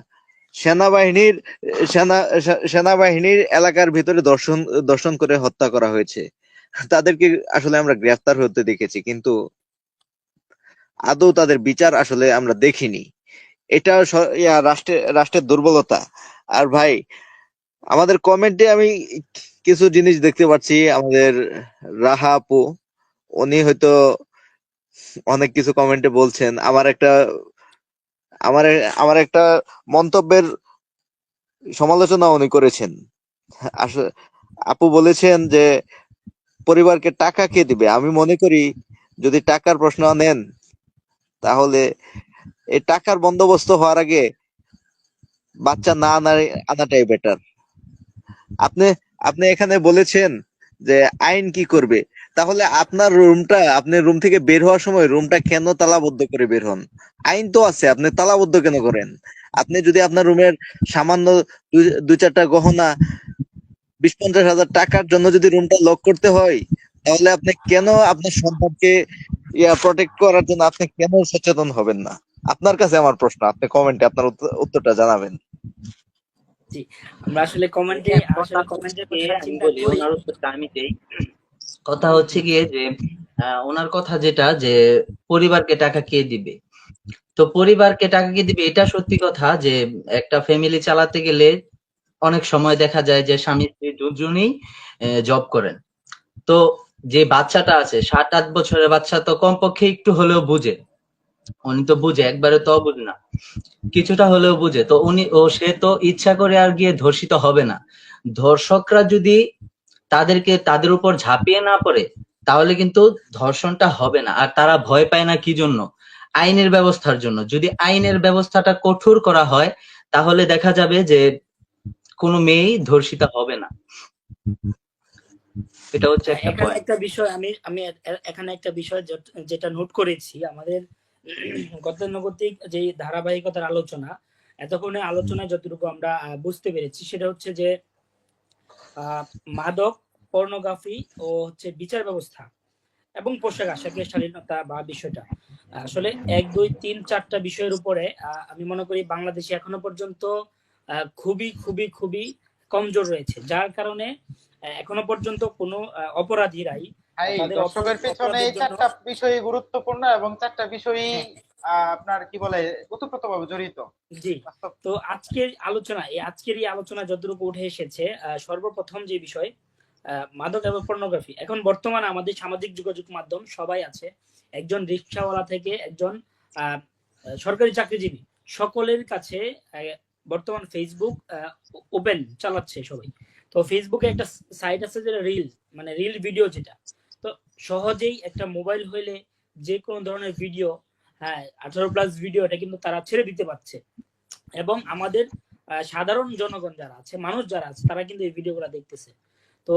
সেনাবাহিনীর সেনাবাহিনীর এলাকার ভিতরে দর্শন দর্শন করে হত্যা করা হয়েছে, তাদেরকে আসলে আমরা গ্রেফতার হতে দেখেছি, কিন্তু আদৌ তাদের বিচার আসলে আমরা দেখিনি। এটা রাষ্ট্রের দুর্বলতা। আর ভাই, আমাদের কমেন্টে আমি কিছু জিনিস দেখতে পাচ্ছি। আমাদের রাহা আপু, উনি হয়তো অনেক কিছু কমেন্টে বলছেন। আমার আমার একটা মন্তব্যের সমালোচনা উনি করেছেন। আসলে আপু বলেছেন যে পরিবারকে টাকা কে দিবে। আমি মনে করি যদি টাকার প্রশ্ন নেন, তাহলে এই টাকার বন্দোবস্ত হওয়ার আগে বাচ্চা না আনাটাই বেটার। আপনি আপনি এখানে বলেছেন যে আইন কি করবে, তাহলে আপনার রুমটা, আপনি রুম থেকে বের হওয়ার সময় রুমটা কেন তালাবদ্ধ করে বের হন? আইন তো আছে, আপনি তালাবদ্ধ কেন করেন? আপনি যদি আপনার রুমের সামান্য দুই চারটা গহনা 20-50 হাজার টাকার জন্য যদি রুমটা লক করতে হয়, তাহলে আপনি কেন আপনার সন্তানকে প্রটেক্ট করার জন্য আপনি কেন সচেতন হবেন না? আপনার কাছে আমার প্রশ্ন, আপনি কমেন্টে আপনার উত্তরটা জানাবেন। জি, আমরা আসলে কমেন্টে কথা কমেন্টের হচ্ছে কথা আমি চিন্তা বলি, করি। ওনার উত্তরটা আমি দেই। কথা হচ্ছে গিয়ে যে ওনার কথা যেটা যে পরিবারকে টাকা কে দিবে, তো পরিবারকে টাকা কে দিবে এটা সত্যি কথা যে একটা ফ্যামিলি চালাতে গেলে অনেক সময় দেখা যায় যে স্বামী স্ত্রী দুজনেই জব করেন। তো যে বাচ্চাটা আছে 7-8 বছরের বাচ্চা তো কমপক্ষে একটু হলেও বুঝে, উনি তো বুঝে, একবারে তো অবুঝ না, কিছুটা হলেও বুঝে। তো সে তো ইচ্ছা করে আর গিয়ে ধর্ষিত হবে না। ধর্ষকরা যদি তাদের উপর ঝাঁপিয়ে না পড়ে তাহলে কিন্তু ধর্ষণটা হবে না। আর তারা ভয় পায় না কি জন্য? আইনের ব্যবস্থার জন্য। যদি আইনের ব্যবস্থাটা কঠোর করা হয় তাহলে দেখা যাবে যে কোনো মেয়েই ধর্ষিতা হবে না। এটা হচ্ছে একটা এখানে পয়েন্ট। একটা বিষয় আমি আমি এখানে একটা বিষয় যেটা নোট করেছি, আমাদের গতানুগতিক যে ধারাবাহিকতার আলোচনা, এতক্ষণে আলোচনায় যতটুকু আমরা বুঝতে পেরেছি সেটা হচ্ছে যে মাদক, পর্নোগ্রাফি ও হচ্ছে বিচার ব্যবস্থা এবং পোশাক আশাকের স্বাধীনতা বা বিষয়টা আসলে 1, 2, 3, 4টা বিষয়ের উপরে আমি মনে করি বাংলাদেশে এখনো পর্যন্ত খুবই খুবই খুবই কমজোর রয়েছে, যার কারণে এখনো পর্যন্ত কোনো অপরাধীরাই তাদের দর্শকের পেছনে এই অপরাধের জন্য চারটা বিষয়ই গুরুত্বপূর্ণ এবং চারটা বিষয়ই হ্যাঁ, আপনার কি বলে ওতপ্রোতভাবে জড়িত। জি। বাস্তব। তো আজকের এই আলোচনা যতটুকু উঠে এসেছে, সর্বপ্রথম যে বিষয় মাদক এবং পর্নোগ্রাফি, এখন বর্তমানে আমাদের সামাজিক যোগাযোগ মাধ্যম সবাই আছে, একজন রিকশাওয়ালা থেকে একজন সরকারি চাকরিজীবী, সকলের কাছে বর্তমান ফেসবুক ওপেন চালাচ্ছে সবাই। তো ফেসবুকে একটা সাইট আছে যেটা রিল, মানে রিল ভিডিও যেটা, তো সহজেই একটা মোবাইল হইলে যে কোনো ধরনের ভিডিও, হ্যাঁ 18+ ভিডিও, এটা কিন্তু তারা ছেড়ে দিতে পারছে। এবং আমাদের সাধারণ জনগণ যারা আছে, মানুষ যারা আছে, তারা কিন্তু এই ভিডিওগুলো দেখতেছে। তো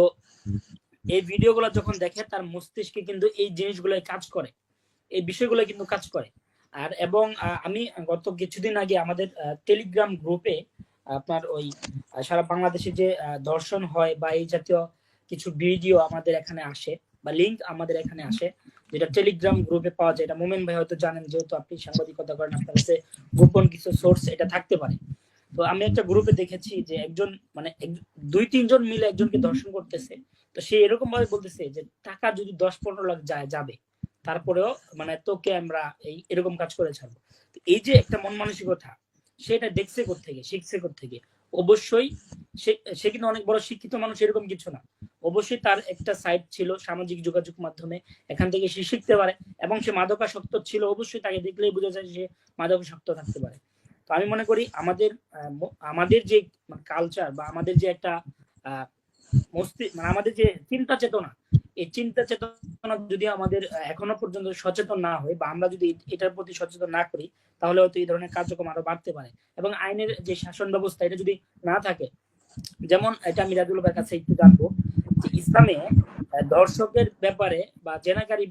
এই ভিডিওগুলো যখন দেখে তার মস্তিষ্কে কিন্তু এই জিনিসগুলো কাজ করে, এই বিষয়গুলো কিন্তু কাজ করে। আর এবং আমি গত কিছুদিন আগে আমাদের টেলিগ্রাম গ্রুপে আপনার ওই সারা বাংলাদেশে যে ধর্ষণ হয় বা এই জাতীয় কিছু ভিডিও আমাদের এখানে আসে বা লিঙ্ক আমাদের এখানে আসে, যেটা টেলিগ্রাম গ্রুপে পাওয়া যায়, এটা মোমেন ভাই হয়তো জানেন, যেহেতু আপনি সাংবাদিকতা করেন, আপনার কাছে গোপন কিছু সোর্স এটা থাকতে পারে। তো আমি একটা গ্রুপে দেখেছি যে একজন মানে 2-3 জন মিলে একজনকে ধর্ষণ করতেছে। তো সে এরকম ভাবে বলতেছে যে টাকা যদি 10-15 লাখ যাবে, তারপরেও মানে তোকে আমরা এরকম কাজ করে ছাড়বো। এই যে একটা মন মানসিকতা, সেটা দেখছে কোত্থেকে, শিখছে কোত্থেকে? অবশ্যই সে কিন্তু অনেক বড় শিক্ষিত মানুষ এরকম কিছু না, অবশ্যই তার একটা সাইট ছিল সামাজিক যোগাযোগ মাধ্যমে, এখান থেকে সে শিখতে পারে। এবং সে মাদকাসক্ত ছিল, অবশ্যই তাকে দেখলেই বোঝা যায় সে মাদকাসক্ত থাকতে পারে। তো আমি মনে করি আমাদের যে কালচার বা আমাদের যে একটা মানে আমাদের যে চিন্তা চেতনা, এই চিন্তা চেতনা যদি আমাদের এখনো পর্যন্ত সচেতন না হয় বা আমরা যদি এটার প্রতি সচেতন না করি, তাহলে হয়তো এই ধরনের কার্যক্রম আরো বাড়তে পারে। এবং আইনের যে শাসন ব্যবস্থা এটা যদি না থাকে, যেমন এটা আমি রাজুল ভাইয়ের কাছে একটু জানবো যে ইসলামে ধর্ষকের ব্যাপারে বা জেনাকারী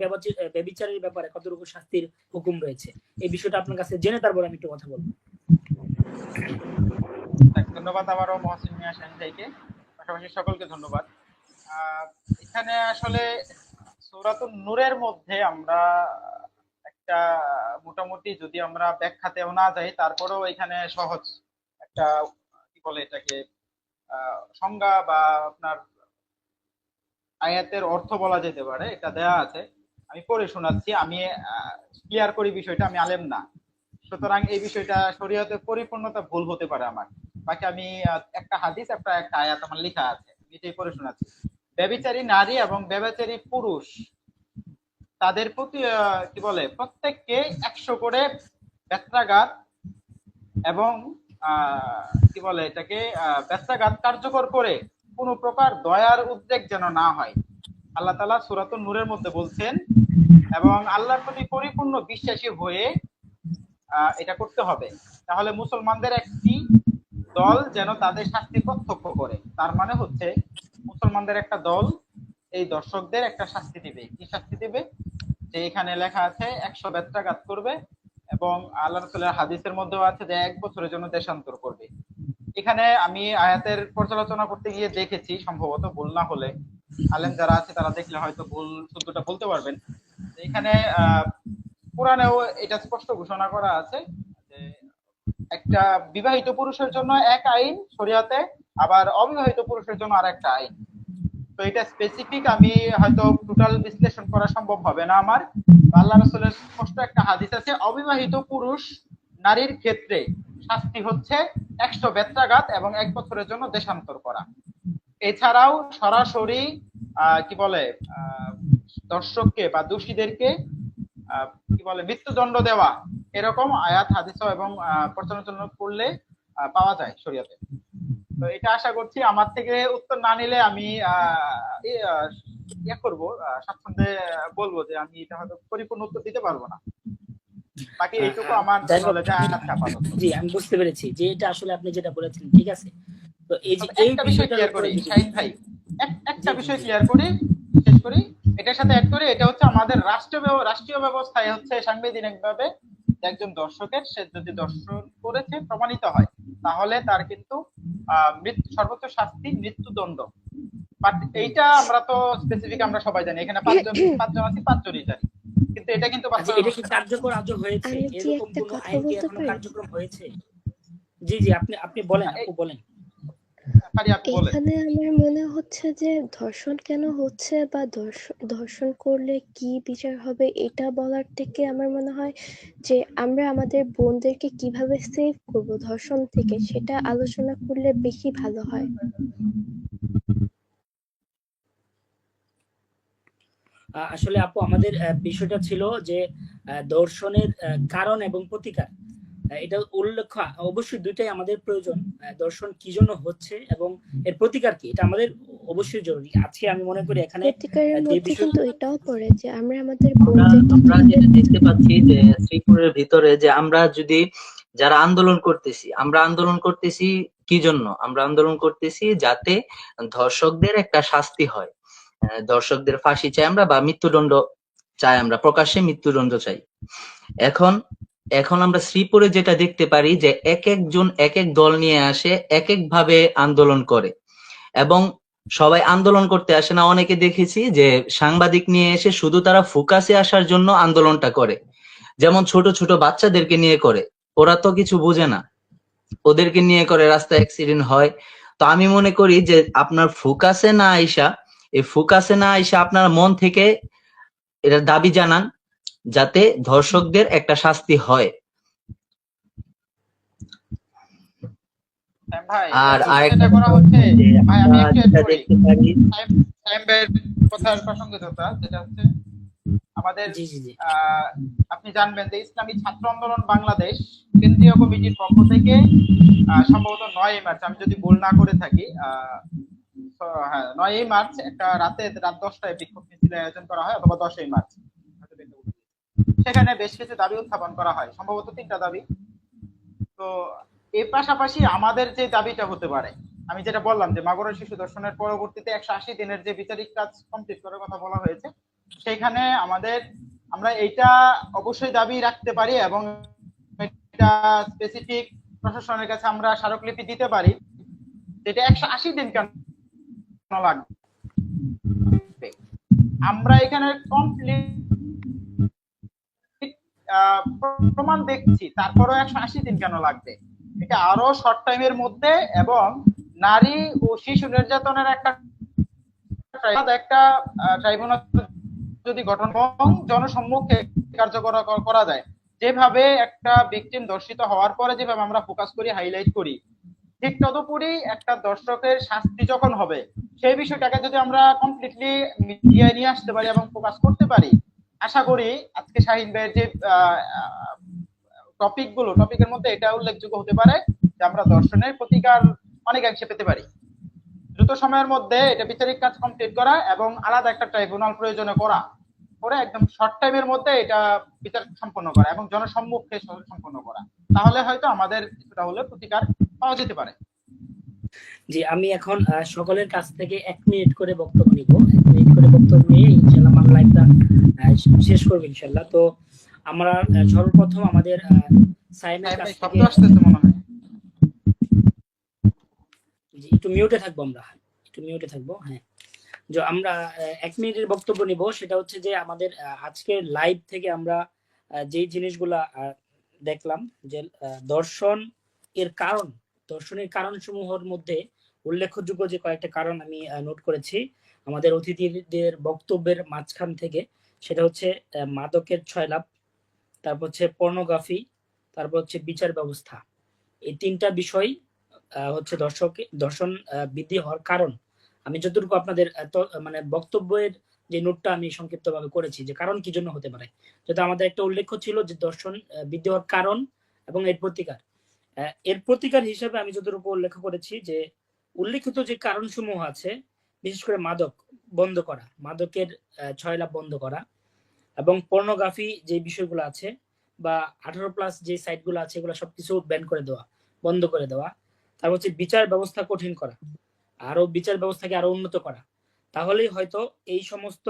ব্যভিচারের ব্যাপারে কতটুকু শাস্তির হুকুম রয়েছে, এই বিষয়টা আপনার কাছে জেনে তারপর আমি একটু কথা বলবো। ধন্যবাদ আবারও মহসিন মিয়া শাহিন ভাইকে, পাশাপাশি সকলকে ধন্যবাদ। এখানে আসলে সূরাতুন নূরের মধ্যে আমরা একটা মোটামুটি যদি আমরা ব্যাখ্যাতেও না যাই, তারপরেও এখানে সহজ একটা কি বলে এটাকে সংজ্ঞা বা আপনার আয়াতের অর্থ বলা যেতে পারে, এটা দেয়া আছে। আমি পড়ে শোনাচ্ছি, আমি ক্লিয়ার করি বিষয়টা, আমি আলেম না, সুতরাং এই বিষয়টা শরীয়তের পরিপূর্ণতা ভুল হতে পারে আমার। বাকি আমি একটা হাদিস একটা একটা আয়াত আমার লেখা আছে, এটাই পড়ে শোনাচ্ছি। ব্যভিচারী নারী এবং ব্যভিচারী পুরুষ তাদের প্রতি কি বলে প্রত্যেককে 100 করে বেত্রাঘাত এবং কি বলে এটাকে বেত্রাঘাত কার্যকর করে কোন প্রকার দয়ার উদ্রেক যেন না হয়, আল্লাহ তাআলা সূরাতুন নূরের মধ্যে বলছেন। এবং আল্লাহর প্রতি পরিপূর্ণ বিশ্বাসী হয়ে এটা করতে হবে। তাহলে মুসলমানদের একটি দল যেন তাদের শাস্তি প্রত্যক্ষ করে, তার মানে হচ্ছে মুসলমানদের একটা দল এই দর্শকদের একটা শাস্তি দিবে। কি শাস্তি দিবে? যে এখানে লেখা আছে 100 বেত্রাঘাত করবে, এবং আল্লাহ রাসূলের হাদিসের মধ্যেও আছে যে 1 বছরের জন্য দেশান্তর করবে। এখানে আমি আয়াতের পর্যালোচনা করতে গিয়ে দেখেছি, সম্ভবত ভুল না হলে, আলেম যারা আছে তারা দেখলে হয়তো ভুল শুদ্ধটা বলতে পারবেন। এখানে কোরআনেও এটা স্পষ্ট ঘোষণা করা আছে যে একটা বিবাহিত পুরুষের জন্য এক আইন শরিয়াতে, আবার অবিবাহিত পুরুষের জন্য আর একটা আইন। তো এটা স্পেসিফিক আমি হয়তো টোটাল বিশ্লেষণ করা সম্ভব হবে না আমার। আল্লাহ রাসূলের স্পষ্ট একটা হাদিস আছে, অবিবাহিত পুরুষ নারীর ক্ষেত্রে শাস্তি হচ্ছে 100 বেত্রাঘাত এবং 1 বছরের জন্য দেশান্তর করা। এছাড়াও সরাসরি কি বলে দর্শককে বা দোষীদেরকে কি বলে মৃত্যুদণ্ড দেওয়া, এরকম আয়াত হাদিস এবং পর্যালোচনা করলে পাওয়া যায় শরীয়তে। তো এটা আশা করছি আমার থেকে উত্তর না নিলে আমি ইয়ে করবো, স্বাচ্ছন্দ্যে বলবো যে আমি এটা হয়তো পরিপূর্ণ উত্তর দিতে পারবো না। বাকি এইটুকু আমার নলেজে আছে আপাতত। জি, আমি বুঝতে পেরেছি যে এটা আসলে আপনি যেটা বলেছেন ঠিক আছে। তো এই যে এই একটা বিষয় ক্লিয়ার করি শাহিন ভাই, একটা জি, বিষয় জি। ক্লিয়ার করি, শেষ করি, এটার সাথে অ্যাড করি। এটা হচ্ছে আমাদের রাষ্ট্রীয় ব্যবস্থায় হচ্ছে সাংবিধানিকভাবে একজন দর্শকের, সে যদি দর্শন করেছে প্রমাণিত হয়, তাহলে তার কিন্তু সর্বোচ্চ শাস্তি মৃত্যুদণ্ড। বাট এইটা আমরা তো স্পেসিফিক আমরা সবাই জানি, এখানে পাঁচজন আছি, পাঁচজনই জানি, কিন্তু এটা কিন্তু আচ্ছা, বাস্তবে এটা কি হচ্ছে না। কার্যকর আজও হয়েছে? আমি কি এরকম একটা কোন কথা আইন কি বলতে এখনো পারি? কার্যক্রম হয়েছে? জি, জি, আপনি বলেন, হ্যাঁ, আপু বলেন। পারি আপনি বলেন। এখানে আমার মনে হচ্ছে যে ধর্ষণ কেন হচ্ছে বা ধর্ষণ করলে কি বিচার হবে এটা বলার থেকে আমার মনে হয় যে আমরা আমাদের বোনদেরকে কিভাবে সেভ করব ধর্ষণ থেকে সেটা আলোচনা করলে বেশি ভালো হয়। আসলে আপু আমাদের বিষয়টা ছিল যে দর্শনের কারণ এবং প্রতিকার, এটা উল্লেখ অবশ্যই দুইটাই আমাদের প্রয়োজন। দর্শন কি জন্য হচ্ছে এবং এর প্রতিকার কি, এটা আমাদের অবশ্যই জরুরি। আজকে আমি মনে করি এখানে প্রতিকারের যে মধ্যে বিষয় কিন্তু এটাও পড়ে যে আমরা আমাদের আমরা বোনদেরকে আমরা কিভাবে যেটা দেখতে পাচ্ছি যে শ্রীপুরের ভিতরে যে আমরা যদি যারা আন্দোলন করতেছি, আমরা আন্দোলন করতেছি কি জন্য? আমরা আন্দোলন করতেছি যাতে ধর্ষকদের একটা শাস্তি হয়। ধর্ষকদের ফাঁসি চাই আমরা, বা মৃত্যুদণ্ড চাই, আমরা প্রকাশ্যে মৃত্যুদণ্ড চাই। এখন এখন আমরা শ্রীপুরে যেটা দেখতে পারি যে এক একজন এক এক দল নিয়ে আসে, এক এক ভাবে আন্দোলন করে, এবং সবাই আন্দোলন করতে আসে না। অনেকে দেখেছি যে সাংবাদিক নিয়ে এসে শুধু তারা ফোকাসে আসার জন্য আন্দোলনটা করে, যেমন ছোট ছোট বাচ্চাদেরকে নিয়ে করে। ওরা তো কিছু বোঝে না, ওদেরকে নিয়ে করে, রাস্তায় অ্যাক্সিডেন্ট হয়। তো আমি মনে করি যে আপনার ফোকাসে না আইসা, এই ফোকাসে না আইসা আপনার মন থেকে এটা দাবি জানান যাতে ধর্ষকদের একটা শাস্তি হয়। ভাই আর এখন আরেকটা যেটা করা কথা হচ্ছে, হচ্ছে যে ভাই আমরা আমি একটু অ্যাড যেটা করি দেখতে পারি। সাইম ভাইয়ের কথার প্রাসঙ্গিকতা, যেটা হচ্ছে আমাদের জি, জি, জি। আপনি জানবেন যে ইসলামী ছাত্র আন্দোলন বাংলাদেশ কেন্দ্রীয় কমিটির পক্ষ থেকে সম্ভবত 9 মার্চ, আমি যদি ভুল না করে থাকি, হ্যাঁ 9 মার্চ একটা রাত 10টায় বিক্ষোভ মিছিলের আয়োজন করা হয়, অথবা 10ই মার্চ। সেখানে বেশ কিছু দাবি উত্থাপন করা হয়, সম্ভবত 3টা দাবি। তো এর পাশাপাশি আমাদের যে দাবিটা হতে পারে, আমি যেটা বললাম যে মাগুরা শিশু ধর্ষণের পরবর্তীতে 180 দিনের যে বিচারিক কাজ কমপ্লিট করার কথা বলা হয়েছে, সেখানে আমরা এইটা অবশ্যই দাবি রাখতে পারি, এবং এটা স্পেসিফিক প্রশাসনের কাছে আমরা স্মারকলিপি দিতে পারি, যেটা 180 দিন কেন লাগবে। আমরা এখানে কমপ্লিট প্রমাণ দেখছি, তারপরেও 180 দিন কেন লাগবে? এটা আরো শর্ট টাইমের মধ্যে, এবং নারী ও শিশু নির্যাতনের একটা ট্রাইব্যুনাল যদি গঠন এবং জনসম্মুখে কার্যকর করা যায়, যেভাবে একটা ভিকটিম ধর্ষিত হওয়ার পরে যেভাবে আমরা ফোকাস করি, হাইলাইট করি, ঠিক তদুপরি একটা দর্শকের শাস্তি যখন হবে, সেই বিষয়টাকে যদি আমরা কমপ্লিটলি মিডিয়ায় নিয়ে আসতে পারি এবং ফোকাস করতে পারি, আশা করি আজকে শাহিন ভাইয়ের যে টপিকের মধ্যে এটা উল্লেখযোগ্য হতে পারে যে আমরা দর্শনের প্রতিকার অনেকাংশে পেতে পারি। দ্রুত সময়ের মধ্যে এটা বিচারিক কাজ কমপ্লিট করা এবং আলাদা একটা ট্রাইব্যুনাল প্রয়োজনে করা, করে একদম শর্ট টাইমের মধ্যে এটা বিচার সম্পন্ন করা এবং জনসম্মুখে সম্পন্ন করা, তাহলে হয়তো আমাদের কিছুটা হলে প্রতিকার পাওয়া যেতে পারে। জি, আমি এখন সকলের কাছ থেকে 1 মিনিট করে বক্তব্য নিব। 1 মিনিট করে বক্তব্য নিয়ে ইনশাল্লাহ আমার লাইভটা শেষ করবো ইনশাল্লাহ। তো আমরা সর্বপ্রথম আমাদের সাইমের কাছ শব্দ থেকে আসতেছে মনে হয়। জি, একটু মিউটে থাকবো, আমরা একটু মিউটে থাকবো। হ্যাঁ, যে আমরা 1 মিনিটের বক্তব্য নিব, সেটা হচ্ছে যে আমাদের আজকের লাইভ থেকে আমরা যেই জিনিসগুলা দেখলাম যে দর্শন এর কারণ, দর্শনের কারণ সমূহের মধ্যে উল্লেখযোগ্য যে কয়েকটা কারণ আমি নোট করেছি আমাদের অতিথিদের বক্তব্যের মাঝখান থেকে, সেটা হচ্ছে মাদকের ছয়লাভ, তারপর হচ্ছে পর্নোগ্রাফি, তারপর হচ্ছে বিচার ব্যবস্থা। এই 3টা বিষয় হচ্ছে দর্শন বৃদ্ধি হওয়ার কারণ। আমি যতটুকু আপনাদের মানে বক্তব্যের যে নোটটা আমি সংক্ষিপ্তভাবে করেছি যে কারণ কি জন্য হতে পারে, যেটা আমাদের একটা উল্লেখ ছিল যে দর্শন বৃদ্ধি হওয়ার কারণ এবং এর প্রতিকার। এর প্রতিকার হিসেবে আমি যতটুকু উল্লেখ করেছি যে উল্লেখিত যে কারণ সমূহ আছে, বিশেষ করে মাদক বন্ধ করা, মাদকের ছয়লাভ বন্ধ করা, এবং পর্নোগ্রাফি যে বিষয়গুলো আছে বা 18+ যে সাইটগুলো আছে এগুলো সবকিছু ব্যান করে দেওয়া, বন্ধ করে দেওয়া। তারপর হচ্ছে বিচার ব্যবস্থা কঠিন করা, আরো বিচার ব্যবস্থাকে আরো উন্নত করা। তাহলেই হয়তো এই সমস্ত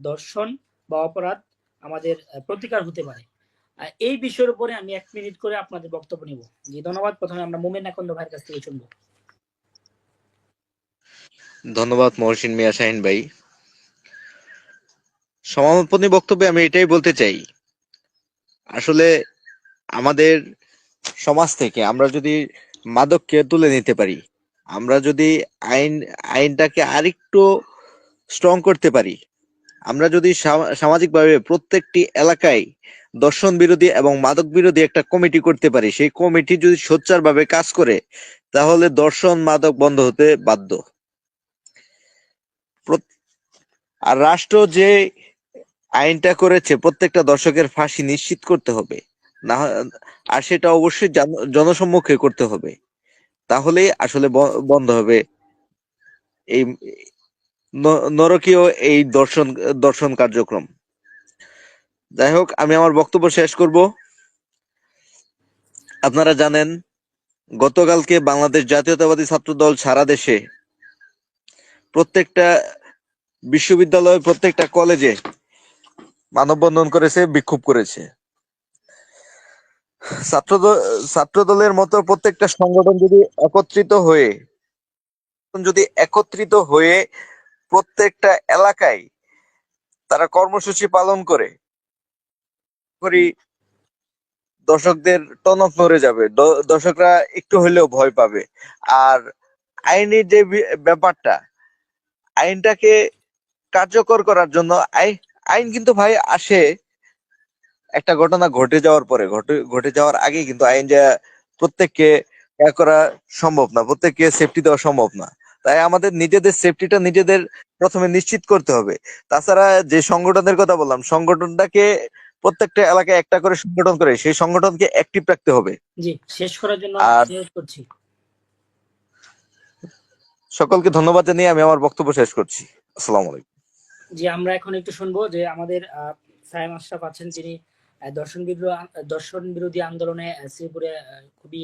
দর্শন বা অপরাধ আমাদের প্রতিকার হতে পারে। এই বিষয়ের উপরে আমি 1 মিনিট করে আপনাদের বক্তব্য নিব। জি, ধন্যবাদ। প্রথমে আমরা মোমেন আকন্দ ভাইয়ের কাছ থেকে শুনবো। ধন্যবাদ মহসিন মিয়া শাহিন ভাই। সমাপনী বক্তব্যে আমি এটাই বলতে চাই, আসলে আমাদের সমাজ থেকে আমরা যদি মাদককে তুলে নিতে পারি, আমরা যদি আইনটাকে আরেকটু স্ট্রং করতে পারি, আমরা যদি সামাজিকভাবে প্রত্যেকটি এলাকায় দর্শন বিরোধী এবং মাদক বিরোধী একটা কমিটি করতে পারি, সেই কমিটি যদি সোচ্চারভাবে কাজ করে, তাহলে দর্শন মাদক বন্ধ হতে বাধ্য। আর রাষ্ট্র যে আইনটা করেছে প্রত্যেকটা দর্শকের ফাঁসি নিশ্চিত করতে হবে, না আর সেটা অবশ্যই জনসম্মুখে করতে হবে, তাহলেই আসলে বন্ধ হবে এই নরকীয় এই দর্শন কার্যক্রম। যাই হোক, আমি আমার বক্তব্য শেষ করব। আপনারা জানেন, গতকালকে বাংলাদেশ জাতীয়তাবাদী ছাত্র দল সারা দেশে প্রত্যেকটা বিশ্ববিদ্যালয়, প্রত্যেকটা কলেজে মানববন্ধন করেছে, বিক্ষোভ করেছে। ছাত্র দলের মতো প্রত্যেকটা সংগঠন যদি একত্রিত হয়ে প্রত্যেকটা এলাকায় তারা কর্মসূচি পালন করে, দর্শকদের টনক নড়ে যাবে, দর্শকরা একটু হলেও ভয় পাবে। আর আইনের যে ব্যাপারটা, আইনটাকে কার্যকর করার জন্য আইন কিন্তু ভাই আসে একটা ঘটনা ঘটে যাওয়ার পরে, ঘটে যাওয়ার আগে কিন্তু আইন যা প্রত্যেককে করা সম্ভব না, প্রত্যেককে সেফটি দেওয়া সম্ভব না। তাই আমাদের নিজেদের সেফটিটা নিজেদের প্রথমে নিশ্চিত করতে হবে। তাছাড়া যে সংগঠনের কথা বললাম, সংগঠনটাকে প্রত্যেকটা এলাকায় একটা করে সংগঠন করে সেই সংগঠনকে অ্যাক্টিভ রাখতে হবে। জি, শেষ করার জন্য আর অনুরোধ করছি। সকলকে ধন্যবাদ জানিয়ে আমি আমার বক্তব্য শেষ করছি। আসসালামু আলাইকুম। জি, আমরা এখন একটু শুনবো যে আমাদের সায়েম আশরাফ আছেন, যিনি দর্শন বিরোধী আন্দোলনে শ্রীপুরে খুবই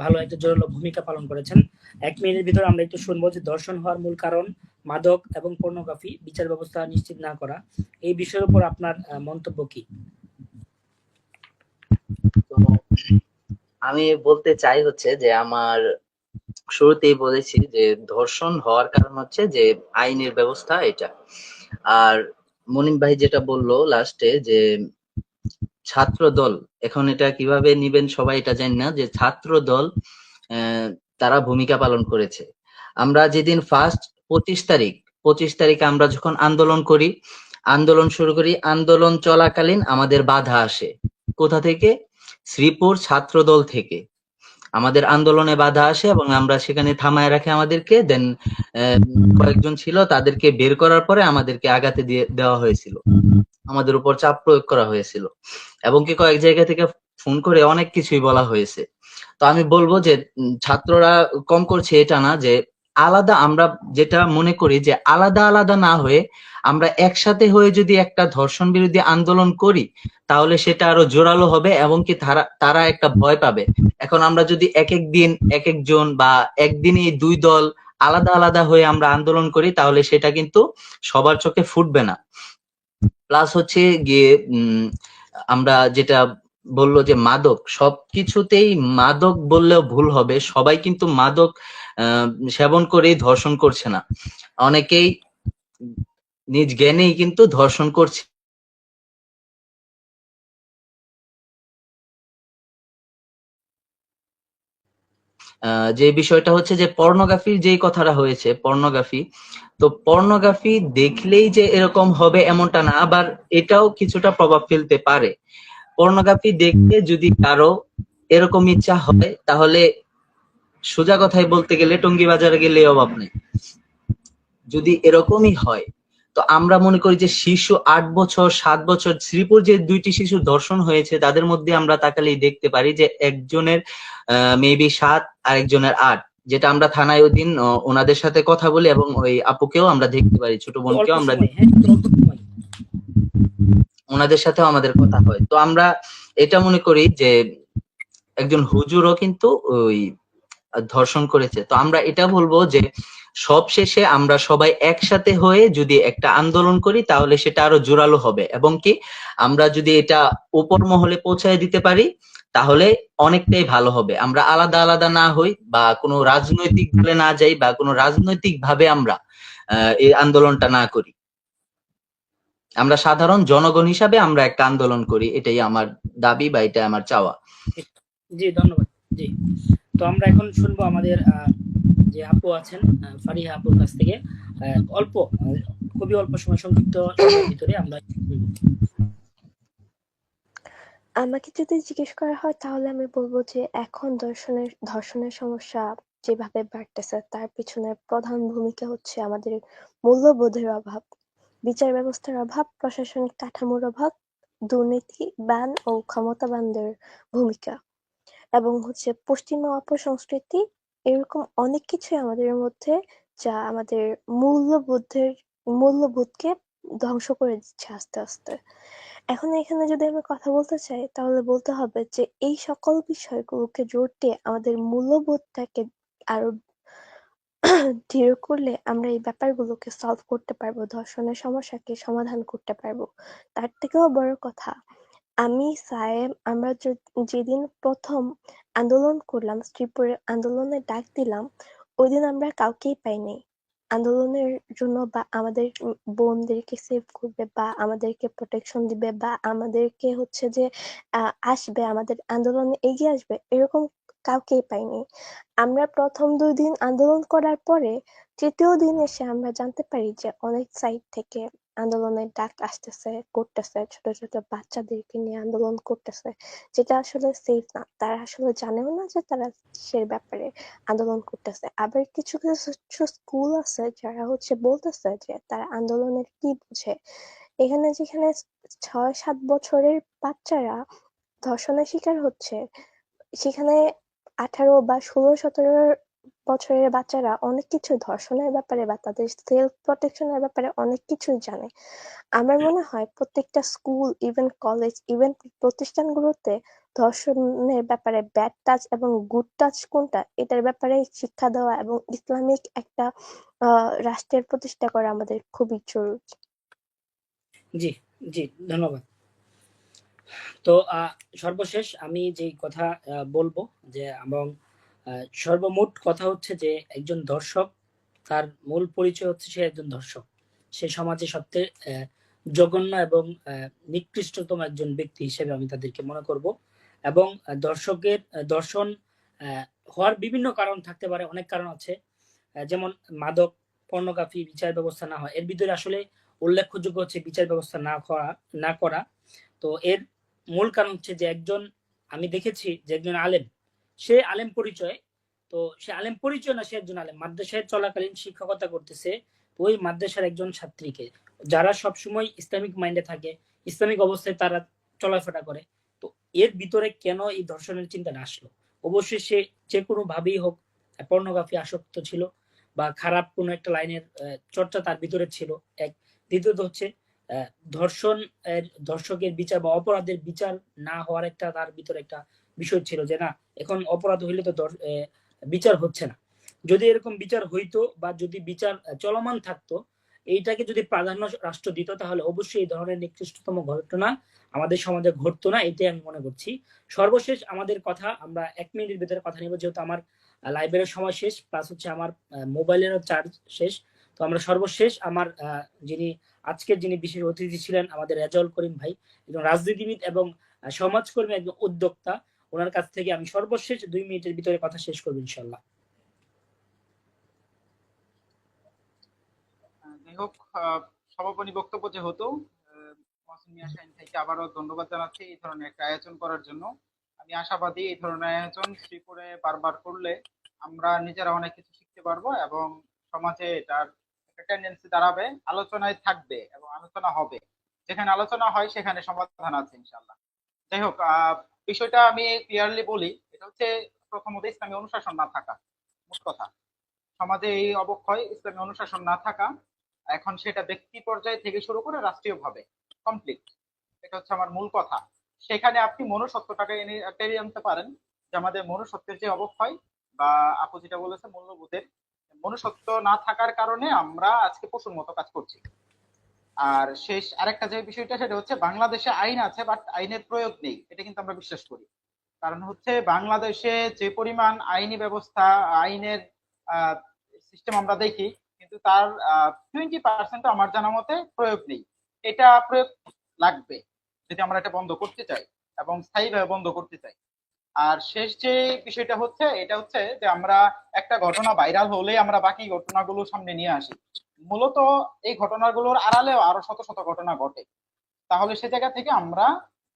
ভালো একটা জোরালো ভূমিকা পালন করেছেন। 1 মিনিটের ভিতরে আমরা একটু শুনবো যে দর্শন হওয়ার মূল কারণ মাদক এবং পর্নোগ্রাফি, বিচার ব্যবস্থা নিশ্চিত না করা। এই বিষয়ের উপর আপনার মন্তব্য কি? আমি বলতে চাই হচ্ছে যে আমার শুরুতেই বলেছি যে ধর্ষণ হওয়ার কারণ হচ্ছে যে আইনের ব্যবস্থা এটা। আর মনিম ভাই যেটা বললো লাস্টে যে ছাত্র দল, এখন এটা কিভাবে নিবেন সবাই এটা জানি না, যে ছাত্র দল তারা ভূমিকা পালন করেছে। আমরা যেদিন ফার্স্ট 25 তারিখ আমরা যখন আন্দোলন শুরু করি, আন্দোলন চলাকালীন আমাদের বাধা আসে কোথা থেকে? শ্রীপুর ছাত্র দল থেকে আমাদের আন্দোলনে বাধা আসে এবং আমরা সেখানে থামায় রাখে আমাদেরকে। দেন কয়েকজন ছিল, তাদেরকে বের করার পরে আমাদেরকে আগাতে দেওয়া হয়েছিল, আমাদের উপর চাপ প্রয়োগ করা হয়েছিল এবং কি কয়েক জায়গা থেকে ফোন করে অনেক কিছুই বলা হয়েছে। তো আমি বলবো যে ছাত্ররা কম করছে এটা না, যে আলাদা, আমরা যেটা মনে করি যে আলাদা আলাদা না হয়ে আমরা একসাথে হয়ে যদি একটা ধর্ষণ বিরোধী আন্দোলন করি, তাহলে সেটা আরো জোরালো হবে এবং কি তারা তারা একটা ভয় পাবে। এখন আমরা যদি এক এক দিন এক একজন বা একদিনে দুই দল আলাদা আলাদা হয়ে আমরা আন্দোলন করি, তাহলে সেটা কিন্তু সবার চোখে ফুটবে না। প্লাস হচ্ছে গিয়ে আমরা যেটা বললো যে মাদক, সবকিছুতেই মাদক বললেও ভুল হবে, সবাই কিন্তু মাদক সেবন করেই ধর্ষণ করছে না, অনেকেই নিজ জ্ঞানেই কিন্তু ধর্ষণ করছে। যে বিষয়টা হচ্ছে যে পর্নোগ্রাফির যেই কথাটা হয়েছে, পর্নোগ্রাফি, তো পর্নোগ্রাফি দেখলেই যে এরকম হবে এমনটা না, আবার এটাও কিছুটা প্রভাব ফেলতে পারে। পর্নোগ্রাফি দেখতে যদি কারো এরকম ইচ্ছা হয়, তাহলে সোজা কথায় বলতে গেলে টঙ্গী বাজারে গেলে অভাব নেই। যদি এরকমই হয়, তো আমরা মনে করি যে শিশু 8 বছর 7 বছর, শ্রীপুর যে 2টি শিশু ধর্ষণ হয়েছে তাদের মধ্যে আমরা তাকালেই দেখতে পারি যে একজনের মেবি 7 আর একজনের 8, যেটা আমরা থানায় ওই দিন ওনাদের সাথে কথা বলি এবং ওই আপুকেও আমরা দেখতে পারি, ছোট বোনকেও অল্প আমরা সময়, হ্যাঁ, অল্প সময়। ওনাদের সাথেও আমাদের কথা হয়। তো আমরা এটা মনে করি যে একজন হুজুরও কিন্তু ওই ধর্ষণ করেছে। তো আমরা এটা বলবো যে সবশেষে আমরা সবাই একসাথে হয়ে যদি একটা আন্দোলন করি, তাহলে সেটা আরো জোরালো হবে এবং কি আমরা যদি এটা উপর মহলে পৌঁছায় দিতে পারি, তাহলে অনেকটাই ভালো হবে। আমরা আলাদা আলাদা না হই বা কোনো রাজনৈতিক দলে না যাই বা কোনো রাজনৈতিক ভাবে আমরা এই আন্দোলনটা না করি, আমরা সাধারণ জনগণ হিসাবে আমরা একটা আন্দোলন করি, এটাই আমার দাবি বা এটা আমার চাওয়া। জি, ধন্যবাদ। জি, তো আমরা এখন শুনবো আমাদের যে আপু আছেন, ফারিহা আপুর কাছ থেকে অল্প, খুবই অল্প সময়, সংক্ষিপ্ত সময়ের ভিতরে আমরা শুনবো। আমাকে যদি জিজ্ঞেস করা হয় তাহলে আমি বলবো যে এখন ধর্ষণের সমস্যা যেভাবে বাড়তেছে তার পিছনে প্রধান ভূমিকা হচ্ছে আমাদের মূল্যবোধের অভাব, বিচার ব্যবস্থার অভাব, প্রশাসনিক কাঠামোর অভাব, দুর্নীতি বান ও ক্ষমতাবানদের ভূমিকা, এবং হচ্ছে পশ্চিমা অপসংস্কৃতি। এরকম অনেক কিছুই আমাদের মধ্যে, যা আমাদের মূল্যবোধকে ধ্বংস করে দিচ্ছে আস্তে আস্তে। এখন এখানে যদি আমি কথা বলতে চাই তাহলে বলতে হবে যে এই সকল বিষয়গুলোকে জোটে আমাদের মূল্যবোধটাকে আরো দৃঢ় করলে আমরা এই ব্যাপারগুলোকে সলভ করতে পারবো, ধর্ষণের সমস্যাকে সমাধান করতে পারবো। তার থেকেও বড় কথা, আমি সায়েম আমরা যেদিন প্রথম আন্দোলন করলাম, শ্রীপুরের আন্দোলনে ডাক দিলাম, ওই দিন আমরা কাউকেই পাইনি আন্দোলনের জন্য, বা আমাদের বোনদেরকে সেভ করবে বা আমাদেরকে প্রোটেকশন দিবে বা আমাদেরকে হচ্ছে যে আসবে আমাদের আন্দোলনে এগিয়ে আসবে, এরকম কাউকেই পাইনি। আমরা প্রথম 2 দিন আন্দোলন করার পরে তৃতীয় দিন এসে আমরা জানতে পারি যে অনেক সাইড থেকে আন্দোলনের ডাক আসতেছে, করতেছে, ছোট ছোট বাচ্চাদেরকে নিয়ে আন্দোলন করতেছে, যেটা আসলে সেফ না। তারা আসলে জানেও না যে তারা সে ব্যাপারে আন্দোলন করতেছে। আবার কিছু কিছু স্কুল আছে যারা হচ্ছে বলতেছে যে তারা আন্দোলনের কি বুঝে। এখানে যেখানে 6-7 বছরের বাচ্চারা ধর্ষণের শিকার হচ্ছে, সেখানে 18 বা 16-17 বছরের বাচ্চারা অনেক কিছু ধর্ষণের ব্যাপারে বা তাদের সেলফ প্রটেকশনের ব্যাপারে অনেক কিছুই জানে। আমার মনে হয় প্রত্যেকটা স্কুল, ইভেন কলেজ, ইভেন প্রতিষ্ঠানগুলোতে ধর্ষণের ব্যাপারে ব্যাড টাচ এবং গুড টাচ কোনটা এটার ব্যাপারে শিক্ষা দেওয়া এবং ইসলামিক একটা রাষ্ট্রের প্রতিষ্ঠা করা আমাদের খুবই জরুরি। জি, জি, ধন্যবাদ। তো সর্বশেষ আমি যে কথা বলবো যে, এবং সর্বমোট কথা হচ্ছে যে একজন ধর্ষক, তার মূল পরিচয় হচ্ছে সে একজন ধর্ষক। সে সমাজে সবচেয়ে জঘন্য এবং নিকৃষ্টতম একজন ব্যক্তি হিসেবে আমি তাদেরকে মনে করব। এবং দর্শন হওয়ার বিভিন্ন কারণ থাকতে পারে, অনেক কারণ আছে, যেমন মাদক, পর্নোগ্রাফি, বিচার ব্যবস্থা না হয়। এর ভিতরে আসলে উল্লেখযোগ্য হচ্ছে বিচার ব্যবস্থা না করা। তো এর মূল কারণ হচ্ছে যে আমি দেখেছি যে একজন আলেম, সে আলেম পরিচয়, তো সে আলেম পরিচয় না, সে একজন আলেম, মাদ্রাসায় চলাকালীন শিক্ষকতা করতেছে ওই মাদ্রাসার একজন ছাত্রীকে, যারা সবসময় ইসলামিক মাইন্ডে থাকে, ইসলামিক অবস্থায় তারা চলাফেরা করে। তো এর ভিতরে কেন এই ধর্ষণের চিন্তাটা আসলো? অবশ্যই সে যে কোনো ভাবেই হোক পর্নোগ্রাফি আসক্ত ছিল বা খারাপ কোনো একটা লাইনের চর্চা তার ভিতরে ছিল এক। দ্বিতীয়ত হচ্ছে ধর্ষণ ধর্ষকের বিচার বা অপরাধের বিচার না হওয়ার একটা তার ভিতরে একটা বিষয় ছিল যে না এখন অপরাধ হইলে তো বিচার হচ্ছে না। যদি এরকম বিচার হইতো বা যদি বিচার চলমান থাকতো, এইটাকে যদি প্রাধান্য রাষ্ট্র দিত, তাহলে অবশ্যই এই ধরনের নিকৃষ্টতম ঘটনা আমাদের সমাজে ঘটতো না, এটাই আমি মনে করছি। সর্বশেষ আমাদের কথা আমরা 1 মিনিটের ভিতরে কথা নিব, যেহেতু আমার লাইব্রেরির সময় শেষ, প্লাস হচ্ছে আমার মোবাইলেরও চার্জ শেষ। তো আমরা সর্বশেষ আমার যিনি আজকের যিনি বিশেষ অতিথি ছিলেন আমাদের রেজাউল করিম ভাই, একজন রাজনীতিবিদ এবং সমাজকর্মী, একজন উদ্যোক্তা, ওনার কাছ থেকে আমি সর্বশেষ 2 মিনিটের ভিতরে কথা শেষ করবো ইনশাল্লাহ। যাই হোক, সমাপনী বক্তব্য যেহেতু মহসিন মিয়া শাহীন ভাইকে আবারও ধন্যবাদ জানাচ্ছি এই ধরনের একটা আয়োজন করার জন্য। আমি আশাবাদী এই ধরনের আয়োজন শ্রীপুরে বারবার করলে আমরা নিজেরা অনেক কিছু শিখতে পারবো এবং সমাজে এটার একটা টেন্ডেন্সি দাঁড়াবে, আলোচনায় থাকবে এবং আলোচনা হবে। যেখানে আলোচনা হয় সেখানে সমাধান আছে ইনশাল্লাহ। যাই হোক, বিষয়টা আমি ক্লিয়ারলি বলি, এটা হচ্ছে প্রথমত ইসলামী অনুশাসন না থাকা, মোট কথা। সমাজে এই অবক্ষয়, ইসলামী অনুশাসন না থাকা, এখন সেটা ব্যক্তি পর্যায়ে থেকে শুরু করে রাষ্ট্রীয়ভাবে কমপ্লিট, এটা হচ্ছে আমার মূল কথা। সেখানে আপনি মনুষ্যত্বটাকে টেনে আনতে পারেন, যে আমাদের মনুষ্যত্বের যে অবক্ষয়, বা আপু যেটা বলেছে মূল্যবোধের, মনুষ্যত্ব না থাকার কারণে আমরা আজকে পশুর মতো কাজ করছি। আর শেষ আরেকটা যে বিষয়টা, সেটা হচ্ছে বাংলাদেশে আইন আছে বাট আইনের প্রয়োগ নেই, এটা কিন্তু আমরা বিশ্বাস করি। কারণ হচ্ছে বাংলাদেশে যে পরিমাণ আইনি ব্যবস্থা, আইনের সিস্টেম আমরা দেখি, কিন্তু তার 20% আমার জানা মতে প্রয়োগ নেই। এটা প্রয়োগ লাগবে যদি আমরা এটা বন্ধ করতে চাই এবং স্থায়ীভাবে বন্ধ করতে চাই। আর শেষ যে বিষয়টা হচ্ছে, এটা হচ্ছে যে আমরা একটা ঘটনা ভাইরাল হলে আমরা বাকি ঘটনাগুলো সামনে নিয়ে আসি। মূলত এই ঘটনাগুলোর আড়ালেও আরো শত শত ঘটনা ঘটে। তাহলে সে জায়গা থেকে আমরা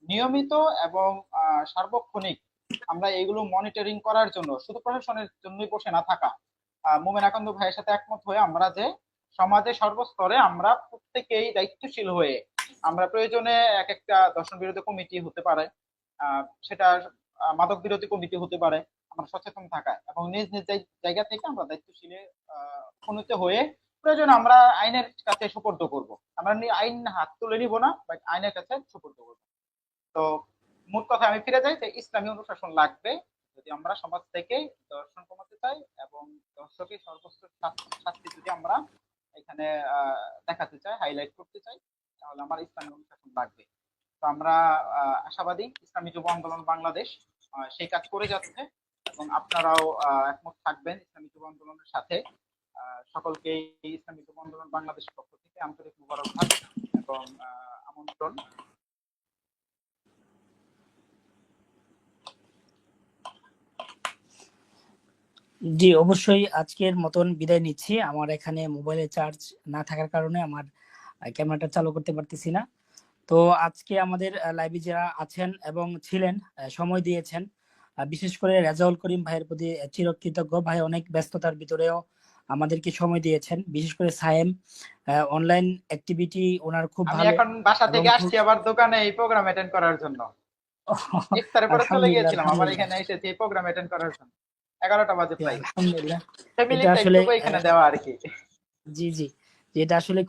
নিয়মিত এবং সার্বক্ষণিক আমরা এগুলো মনিটরিং করার জন্য, শুধু প্রশাসনের জন্যই বসে না থাকা, মোমেন আকন্দ ভাইয়ের সাথে একমত হয়ে আমরা যে সমাজে সর্বস্তরে আমরা প্রত্যেকেই দায়িত্বশীল হয়ে আমরা প্রয়োজনে এক একটা দর্শন বিরোধী কমিটি হতে পারে, সেটা মাদক বিরোধী কমিটি হতে পারে, আমরা সচেতন থাকা এবং নিজ নিজ জায়গা থেকে আমরা দায়িত্বশীলে উপনীত হয়ে প্রয়োজনে আমরা আইনের কাছে সুপর্দ করব। আমরা আইন হাত তুলে নিব না, বাট আইনের কাছে সুপর্দ করব। তো মোট কথা আমি ফিরে যাই যে ইসলামী অনুশাসন লাগবে যদি আমরা সমাজ থেকে দর্শন কমাতে চাই এবং দর্শকের সর্বোচ্চ শাস্তি যদি আমরা এখানে দেখাতে চাই, হাইলাইট করতে চাই, তাহলে আমার ইসলামী অনুশাসন লাগবে। তো আমরা আশাবাদী ইসলামী যুব আন্দোলন বাংলাদেশ সেই কাজ করে যাচ্ছে এবং আপনারাও একমত থাকবেন ইসলামী যুব আন্দোলনের সাথে। সকলকে ইসলামী যুব আন্দোলন বাংলাদেশের পক্ষ থেকে আন্তরিক মুবারকবাদ এবং আমন্ত্রণ। জি অবশ্যই আজকের মতন বিদায় নিচ্ছি। আমার এখানে মোবাইলে চার্জ না থাকার কারণে আমার ক্যামেরাটা চালু করতে পারতেছি না। তো আজকে আমাদের লাইভে যারা আছেন এবং ছিলেন, সময় দিয়েছেন, বিশেষ করে রেজাউল করিম ভাইয়ের প্রতি চিরকৃতজ্ঞ। ভাই অনেক ব্যস্ততার ভিতরেও আমাদেরকে সময় দিয়েছেন। বিশেষ করে সায়েম, অনলাইন অ্যাক্টিভিটি ওনার খুব আমি ভালো। এখন বাসা থেকে আসছি আবার দোকানে এই প্রোগ্রাম অ্যাটেন্ড করার জন্য। ইফতারের পরে চলে গিয়েছিলাম, আবার এখানে এসেছি এই প্রোগ্রাম অ্যাটেন্ড করার জন্য। 11টা বাজে প্রায়। আলহামদুলিল্লাহ। ফ্যামিলি এটা টাইম আসলে টুকু এখানে দেওয়া আর কি। জি জি, এটা আসলে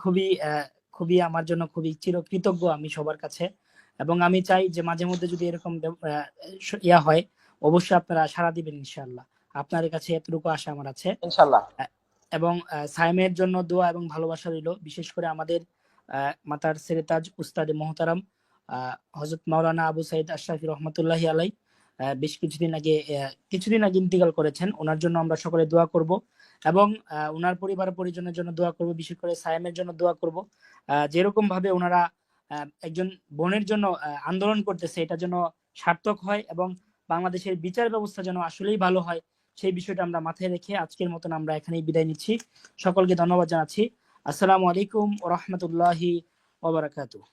খুবই আমার জন্য খুবই চিরকৃতজ্ঞ আমি সবার কাছে। এবং আমি চাই যে মাঝে মধ্যে যদি এরকম ইয়া হয়, অবশ্যই আপনারা সাড়া দিবেন ইনশাআল্লাহ। আপনার কাছে এতটুকু আশা আমার আছে ইনশাআল্লাহ। এবং সাইমের জন্য দোয়া এবং ভালোবাসা রইল। বিশেষ করে আমাদের মাতার সেরেতাজ উস্তাদে মোহতারাম হযরত মাওলানা আবু সাইদ আশরাফি রহমাতুল্লাহি আলাই বেশ কিছুদিন আগে ইন্তিকাল করেছেন। ওনার জন্য আমরা সকলে দোয়া করব এবং ওনার পরিবার পরিজনের জন্য দোয়া করব। বিশেষ করে সাইমের জন্য দোয়া করব। যেরকম ভাবে ওনারা একজন বোনের জন্য আন্দোলন করতেছে, এটা যেন সার্থক হয় এবং বাংলাদেশের বিচার ব্যবস্থা যেন আসলেই ভালো হয়, সেই বিষয়টা আমরা মাথায় রেখে আজকের মতন আমরা এখানেই বিদায় নিচ্ছি। সকলকে ধন্যবাদ জানাচ্ছি। আসসালামু আলাইকুম ওয়া রাহমাতুল্লাহি ওয়া বারাকাতুহু।